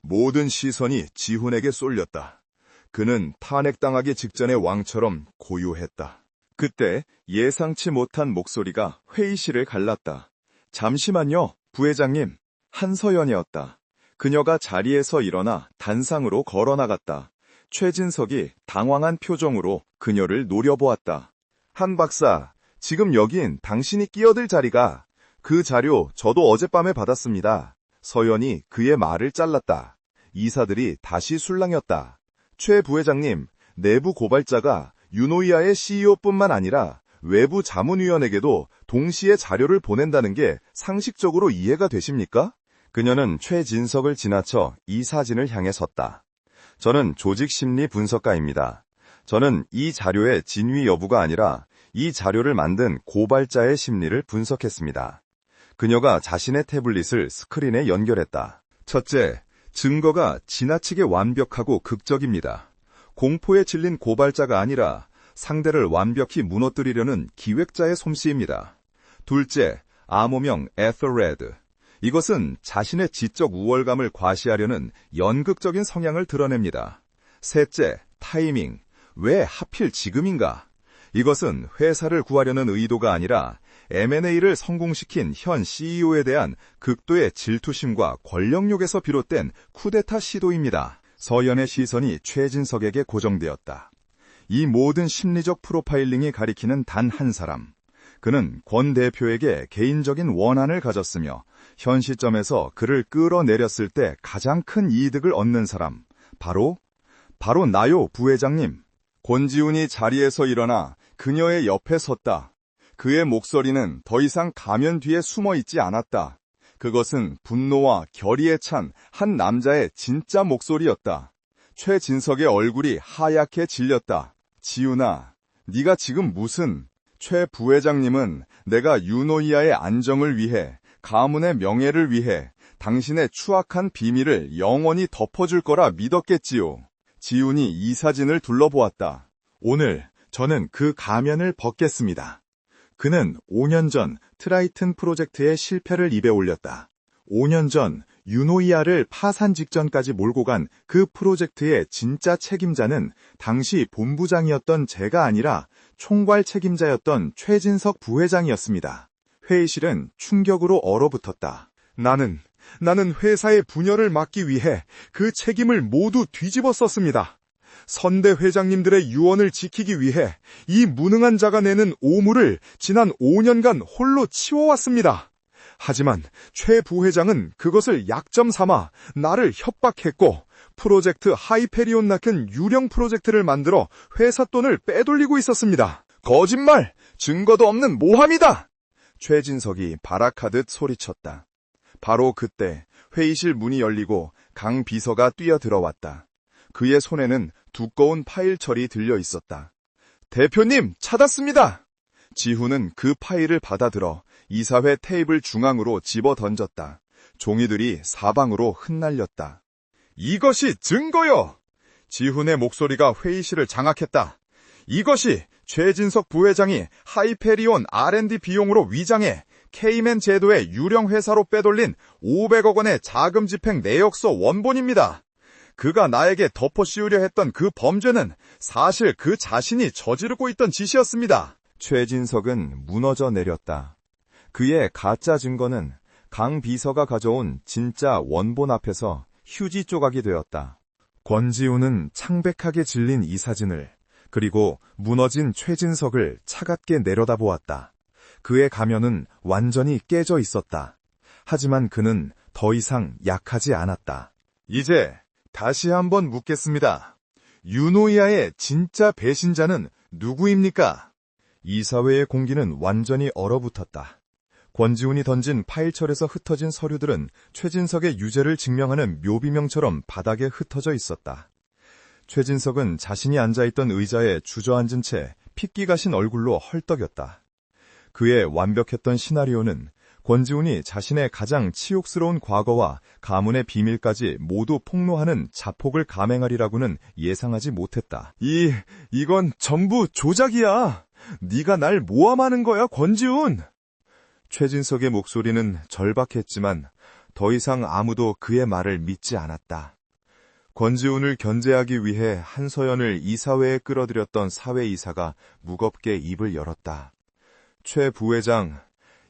모든 시선이 지훈에게 쏠렸다. 그는 탄핵당하기 직전의 왕처럼 고요했다. 그때 예상치 못한 목소리가 회의실을 갈랐다. 잠시만요, 부회장님. 한서연이었다. 그녀가 자리에서 일어나 단상으로 걸어나갔다. 최진석이 당황한 표정으로 그녀를 노려보았다. 한 박사, 지금 여긴 당신이 끼어들 자리가. 그 자료 저도 어젯밤에 받았습니다. 서연이 그의 말을 잘랐다. 이사들이 다시 술랑였다. 최 부회장님, 내부 고발자가 유노이아의 CEO뿐만 아니라 외부 자문위원에게도 동시에 자료를 보낸다는 게 상식적으로 이해가 되십니까? 그녀는 최진석을 지나쳐 이 사진을 향해 섰다. 저는 조직심리 분석가입니다. 저는 이 자료의 진위 여부가 아니라 이 자료를 만든 고발자의 심리를 분석했습니다. 그녀가 자신의 태블릿을 스크린에 연결했다. 첫째, 증거가 지나치게 완벽하고 극적입니다. 공포에 질린 고발자가 아니라 상대를 완벽히 무너뜨리려는 기획자의 솜씨입니다. 둘째, 암호명 에서레드. 이것은 자신의 지적 우월감을 과시하려는 연극적인 성향을 드러냅니다. 셋째, 타이밍. 왜 하필 지금인가? 이것은 회사를 구하려는 의도가 아니라 M&A를 성공시킨 현 CEO에 대한 극도의 질투심과 권력욕에서 비롯된 쿠데타 시도입니다. 서연의 시선이 최진석에게 고정되었다. 이 모든 심리적 프로파일링이 가리키는 단 한 사람. 그는 권 대표에게 개인적인 원한을 가졌으며 현 시점에서 그를 끌어내렸을 때 가장 큰 이득을 얻는 사람. 바로 나요, 부회장님. 권지훈이 자리에서 일어나 그녀의 옆에 섰다. 그의 목소리는 더 이상 가면 뒤에 숨어 있지 않았다. 그것은 분노와 결의에 찬 한 남자의 진짜 목소리였다. 최진석의 얼굴이 하얗게 질렸다. 지훈아, 네가 지금 무슨... 최 부회장님은 내가 유노이아의 안정을 위해, 가문의 명예를 위해 당신의 추악한 비밀을 영원히 덮어줄 거라 믿었겠지요. 지훈이 이 사진을 둘러보았다. 오늘 저는 그 가면을 벗겠습니다. 그는 5년 전 트라이튼 프로젝트의 실패를 입에 올렸다. 5년 전 유노이아를 파산 직전까지 몰고 간 그 프로젝트의 진짜 책임자는 당시 본부장이었던 제가 아니라 총괄 책임자였던 최진석 부회장이었습니다. 회의실은 충격으로 얼어붙었다. 나는 회사의 분열을 막기 위해 그 책임을 모두 뒤집어 썼습니다. 선대 회장님들의 유언을 지키기 위해 이 무능한 자가 내는 오물을 지난 5년간 홀로 치워왔습니다. 하지만 최 부회장은 그것을 약점 삼아 나를 협박했고 프로젝트 하이페리온 낳은 유령 프로젝트를 만들어 회사 돈을 빼돌리고 있었습니다. 거짓말! 증거도 없는 모함이다! 최진석이 발악하듯 소리쳤다. 바로 그때 회의실 문이 열리고 강 비서가 뛰어들어왔다. 그의 손에는 두꺼운 파일철이 들려 있었다. 대표님, 찾았습니다! 지훈은 그 파일을 받아들어 이사회 테이블 중앙으로 집어 던졌다. 종이들이 사방으로 흩날렸다. 이것이 증거요! 지훈의 목소리가 회의실을 장악했다. 이것이 최진석 부회장이 하이페리온 R&D 비용으로 위장해 케이맨 제도의 유령 회사로 빼돌린 500억 원의 자금 집행 내역서 원본입니다. 그가 나에게 덮어씌우려 했던 그 범죄는 사실 그 자신이 저지르고 있던 짓이었습니다. 최진석은 무너져 내렸다. 그의 가짜 증거는 강 비서가 가져온 진짜 원본 앞에서 휴지 조각이 되었다. 권지훈은 창백하게 질린 이 사진을, 그리고 무너진 최진석을 차갑게 내려다보았다. 그의 가면은 완전히 깨져 있었다. 하지만 그는 더 이상 약하지 않았다. 이제 다시 한번 묻겠습니다. 유노이아의 진짜 배신자는 누구입니까? 이사회의 공기는 완전히 얼어붙었다. 권지훈이 던진 파일철에서 흩어진 서류들은 최진석의 유죄를 증명하는 묘비명처럼 바닥에 흩어져 있었다. 최진석은 자신이 앉아있던 의자에 주저앉은 채 핏기 가신 얼굴로 헐떡였다. 그의 완벽했던 시나리오는 권지훈이 자신의 가장 치욕스러운 과거와 가문의 비밀까지 모두 폭로하는 자폭을 감행하리라고는 예상하지 못했다. 이건 전부 조작이야. 네가 날 모함하는 거야, 권지훈. 최진석의 목소리는 절박했지만 더 이상 아무도 그의 말을 믿지 않았다. 권지훈을 견제하기 위해 한서연을 이사회에 끌어들였던 사회이사가 무겁게 입을 열었다. 최 부회장,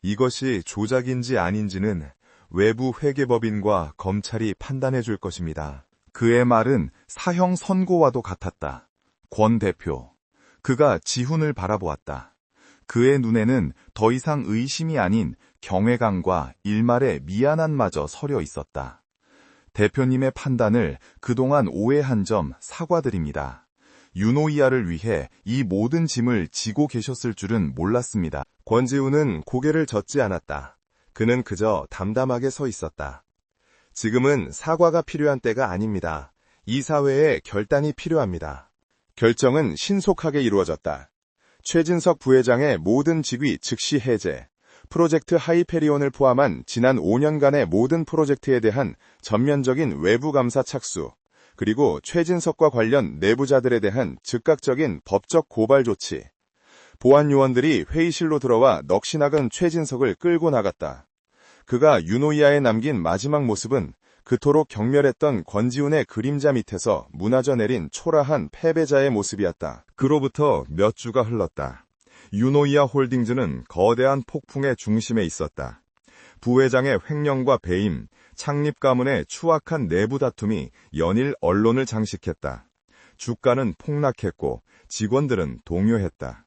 이것이 조작인지 아닌지는 외부 회계법인과 검찰이 판단해 줄 것입니다. 그의 말은 사형 선고와도 같았다. 권 대표, 그가 지훈을 바라보았다. 그의 눈에는 더 이상 의심이 아닌 경외감과 일말의 미안함마저 서려 있었다. 대표님의 판단을 그동안 오해한 점 사과드립니다. 유노이아를 위해 이 모든 짐을 지고 계셨을 줄은 몰랐습니다. 권지훈은 고개를 젓지 않았다. 그는 그저 담담하게 서 있었다. 지금은 사과가 필요한 때가 아닙니다. 이 사회에 결단이 필요합니다. 결정은 신속하게 이루어졌다. 최진석 부회장의 모든 직위 즉시 해제, 프로젝트 하이페리온을 포함한 지난 5년간의 모든 프로젝트에 대한 전면적인 외부 감사 착수, 그리고 최진석과 관련 내부자들에 대한 즉각적인 법적 고발 조치. 보안 요원들이 회의실로 들어와 넋이나간 최진석을 끌고 나갔다. 그가 유노이아에 남긴 마지막 모습은 그토록 경멸했던 권지훈의 그림자 밑에서 무너져 내린 초라한 패배자의 모습이었다. 그로부터 몇 주가 흘렀다. 유노이아 홀딩즈는 거대한 폭풍의 중심에 있었다. 부회장의 횡령과 배임, 창립 가문의 추악한 내부 다툼이 연일 언론을 장식했다. 주가는 폭락했고 직원들은 동요했다.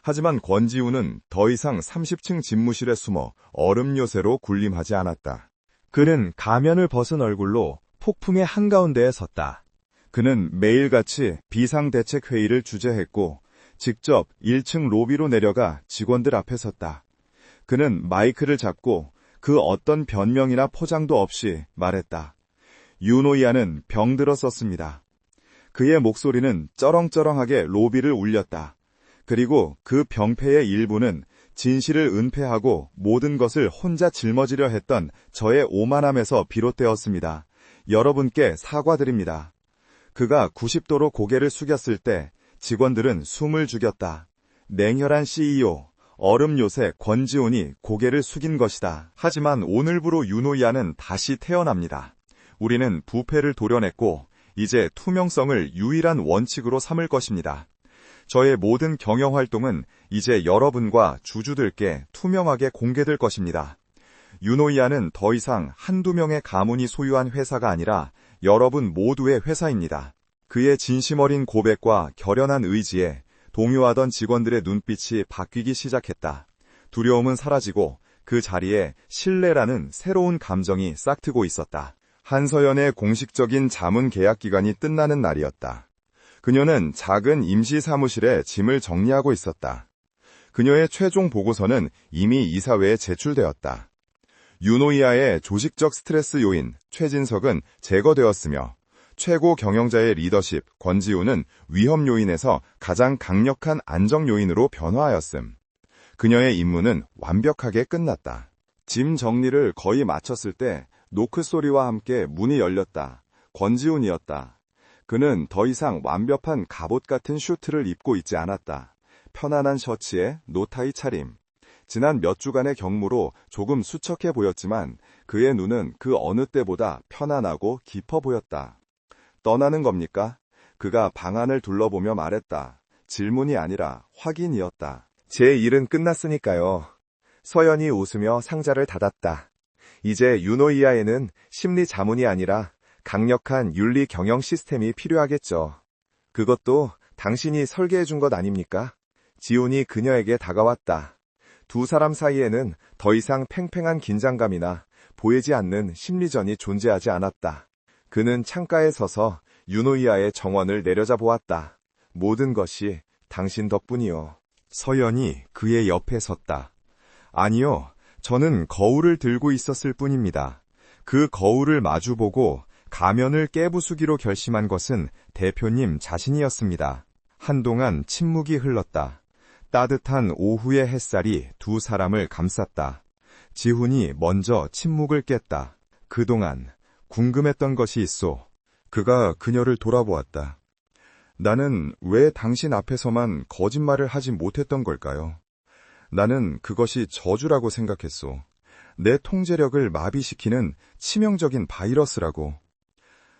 하지만 권지훈은 더 이상 30층 집무실에 숨어 얼음 요새로 군림하지 않았다. 그는 가면을 벗은 얼굴로 폭풍의 한가운데에 섰다. 그는 매일같이 비상대책회의를 주재했고 직접 1층 로비로 내려가 직원들 앞에 섰다. 그는 마이크를 잡고 그 어떤 변명이나 포장도 없이 말했다. 유노이아는 병들어 썼습니다. 그의 목소리는 쩌렁쩌렁하게 로비를 울렸다. 그리고 그 병폐의 일부는 진실을 은폐하고 모든 것을 혼자 짊어지려 했던 저의 오만함에서 비롯되었습니다. 여러분께 사과드립니다. 그가 90도로 고개를 숙였을 때 직원들은 숨을 죽였다. 냉혈한 CEO, 얼음 요새 권지훈이 고개를 숙인 것이다. 하지만 오늘부로 유노이아는 다시 태어납니다. 우리는 부패를 도려냈고 이제 투명성을 유일한 원칙으로 삼을 것입니다. 저의 모든 경영활동은 이제 여러분과 주주들께 투명하게 공개될 것입니다. 유노이아는 더 이상 한두 명의 가문이 소유한 회사가 아니라 여러분 모두의 회사입니다. 그의 진심 어린 고백과 결연한 의지에 동요하던 직원들의 눈빛이 바뀌기 시작했다. 두려움은 사라지고 그 자리에 신뢰라는 새로운 감정이 싹트고 있었다. 한서연의 공식적인 자문 계약 기간이 끝나는 날이었다. 그녀는 작은 임시 사무실에 짐을 정리하고 있었다. 그녀의 최종 보고서는 이미 이사회에 제출되었다. 유노이아의 조직적 스트레스 요인 최진석은 제거되었으며 최고 경영자의 리더십 권지훈은 위험 요인에서 가장 강력한 안정 요인으로 변화하였음. 그녀의 임무는 완벽하게 끝났다. 짐 정리를 거의 마쳤을 때 노크 소리와 함께 문이 열렸다. 권지훈이었다. 그는 더 이상 완벽한 갑옷 같은 슈트를 입고 있지 않았다. 편안한 셔츠에 노타이 차림. 지난 몇 주간의 경무로 조금 수척해 보였지만 그의 눈은 그 어느 때보다 편안하고 깊어 보였다. 떠나는 겁니까? 그가 방안을 둘러보며 말했다. 질문이 아니라 확인이었다. 제 일은 끝났으니까요. 서연이 웃으며 상자를 닫았다. 이제 유노이아에는 심리 자문이 아니라 강력한 윤리 경영 시스템이 필요하겠죠. 그것도 당신이 설계해 준 것 아닙니까? 지훈이 그녀에게 다가왔다. 두 사람 사이에는 더 이상 팽팽한 긴장감이나 보이지 않는 심리전이 존재하지 않았다. 그는 창가에 서서 유노이아의 정원을 내려다 보았다. 모든 것이 당신 덕분이요. 서연이 그의 옆에 섰다. 아니요, 저는 거울을 들고 있었을 뿐입니다. 그 거울을 마주보고 가면을 깨부수기로 결심한 것은 대표님 자신이었습니다. 한동안 침묵이 흘렀다. 따뜻한 오후의 햇살이 두 사람을 감쌌다. 지훈이 먼저 침묵을 깼다. 그동안 궁금했던 것이 있어. 그가 그녀를 돌아보았다. 나는 왜 당신 앞에서만 거짓말을 하지 못했던 걸까요? 나는 그것이 저주라고 생각했소. 내 통제력을 마비시키는 치명적인 바이러스라고.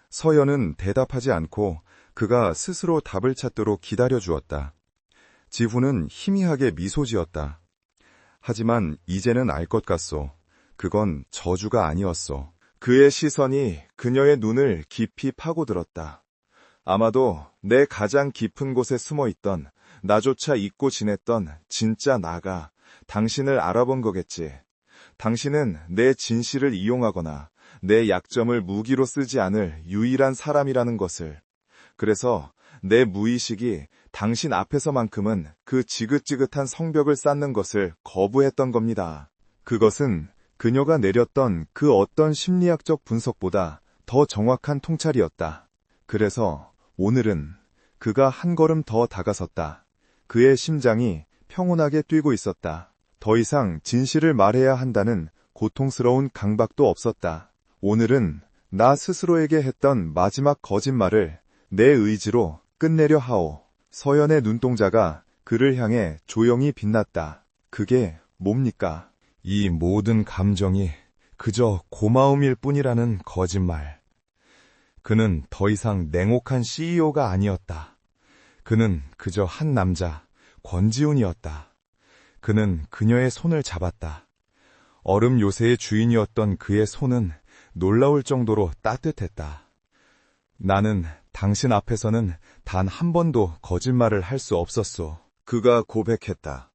서연은 대답하지 않고 그가 스스로 답을 찾도록 기다려주었다. 지훈은 희미하게 미소 지었다. 하지만 이제는 알 것 같소. 그건 저주가 아니었소. 그의 시선이 그녀의 눈을 깊이 파고들었다. 아마도 내 가장 깊은 곳에 숨어있던, 나조차 잊고 지냈던 진짜 나가 당신을 알아본 거겠지. 당신은 내 진실을 이용하거나 내 약점을 무기로 쓰지 않을 유일한 사람이라는 것을. 그래서 내 무의식이 당신 앞에서만큼은 그 지긋지긋한 성벽을 쌓는 것을 거부했던 겁니다. 그것은 그녀가 내렸던 그 어떤 심리학적 분석보다 더 정확한 통찰이었다. 그래서 오늘은 그가 한 걸음 더 다가섰다. 그의 심장이 평온하게 뛰고 있었다. 더 이상 진실을 말해야 한다는 고통스러운 강박도 없었다. 오늘은 나 스스로에게 했던 마지막 거짓말을 내 의지로 끝내려 하오. 서연의 눈동자가 그를 향해 조용히 빛났다. 그게 뭡니까? 이 모든 감정이 그저 고마움일 뿐이라는 거짓말. 그는 더 이상 냉혹한 CEO가 아니었다. 그는 그저 한 남자, 권지훈이었다. 그는 그녀의 손을 잡았다. 얼음 요새의 주인이었던 그의 손은 놀라울 정도로 따뜻했다. 나는 당신 앞에서는 단 한 번도 거짓말을 할 수 없었소. 그가 고백했다.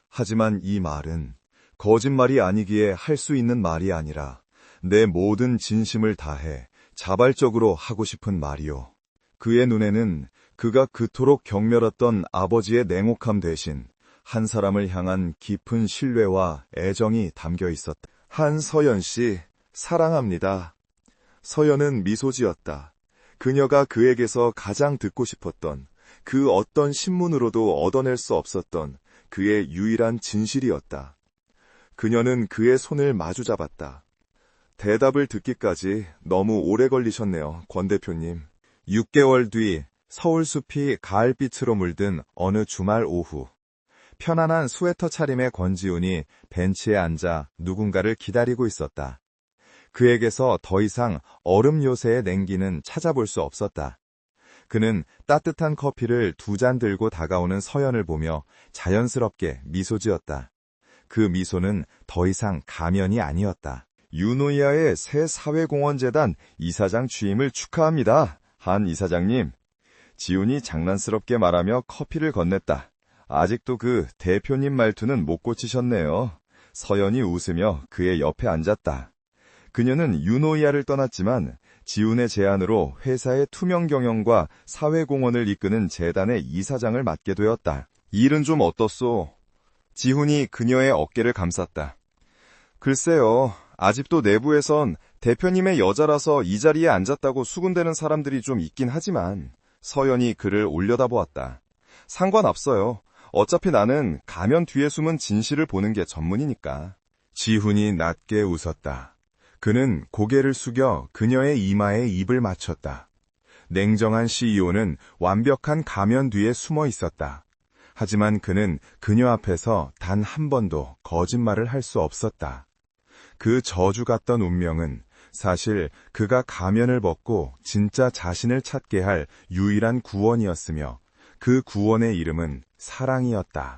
하지만 이 말은 거짓말이 아니기에 할 수 있는 말이 아니라 내 모든 진심을 다해 자발적으로 하고 싶은 말이오. 그의 눈에는 그가 그토록 경멸했던 아버지의 냉혹함 대신 한 사람을 향한 깊은 신뢰와 애정이 담겨 있었다. 한서연 씨, 사랑합니다. 서연은 미소 지었다. 그녀가 그에게서 가장 듣고 싶었던, 그 어떤 신문으로도 얻어낼 수 없었던 그의 유일한 진실이었다. 그녀는 그의 손을 마주 잡았다. 대답을 듣기까지 너무 오래 걸리셨네요, 권 대표님. 6개월 뒤 서울숲이 가을빛으로 물든 어느 주말 오후. 편안한 스웨터 차림의 권지훈이 벤치에 앉아 누군가를 기다리고 있었다. 그에게서 더 이상 얼음 요새의 냉기는 찾아볼 수 없었다. 그는 따뜻한 커피를 2잔 들고 다가오는 서연을 보며 자연스럽게 미소 지었다. 그 미소는 더 이상 가면이 아니었다. 유노이아의 새 사회공헌재단 이사장 취임을 축하합니다. 한 이사장님. 지훈이 장난스럽게 말하며 커피를 건넸다. 아직도 그 대표님 말투는 못 고치셨네요. 서연이 웃으며 그의 옆에 앉았다. 그녀는 유노이아를 떠났지만 지훈의 제안으로 회사의 투명 경영과 사회공헌을 이끄는 재단의 이사장을 맡게 되었다. 일은 좀 어떻소? 지훈이 그녀의 어깨를 감쌌다. 글쎄요, 아직도 내부에선 대표님의 여자라서 이 자리에 앉았다고 수군대는 사람들이 좀 있긴 하지만. 서연이 그를 올려다보았다. 상관없어요. 어차피 나는 가면 뒤에 숨은 진실을 보는 게 전문이니까. 지훈이 낮게 웃었다. 그는 고개를 숙여 그녀의 이마에 입을 맞췄다. 냉정한 CEO는 완벽한 가면 뒤에 숨어 있었다. 하지만 그는 그녀 앞에서 단 한 번도 거짓말을 할 수 없었다. 그 저주 같던 운명은 사실 그가 가면을 벗고 진짜 자신을 찾게 할 유일한 구원이었으며 그 구원의 이름은 사랑이었다.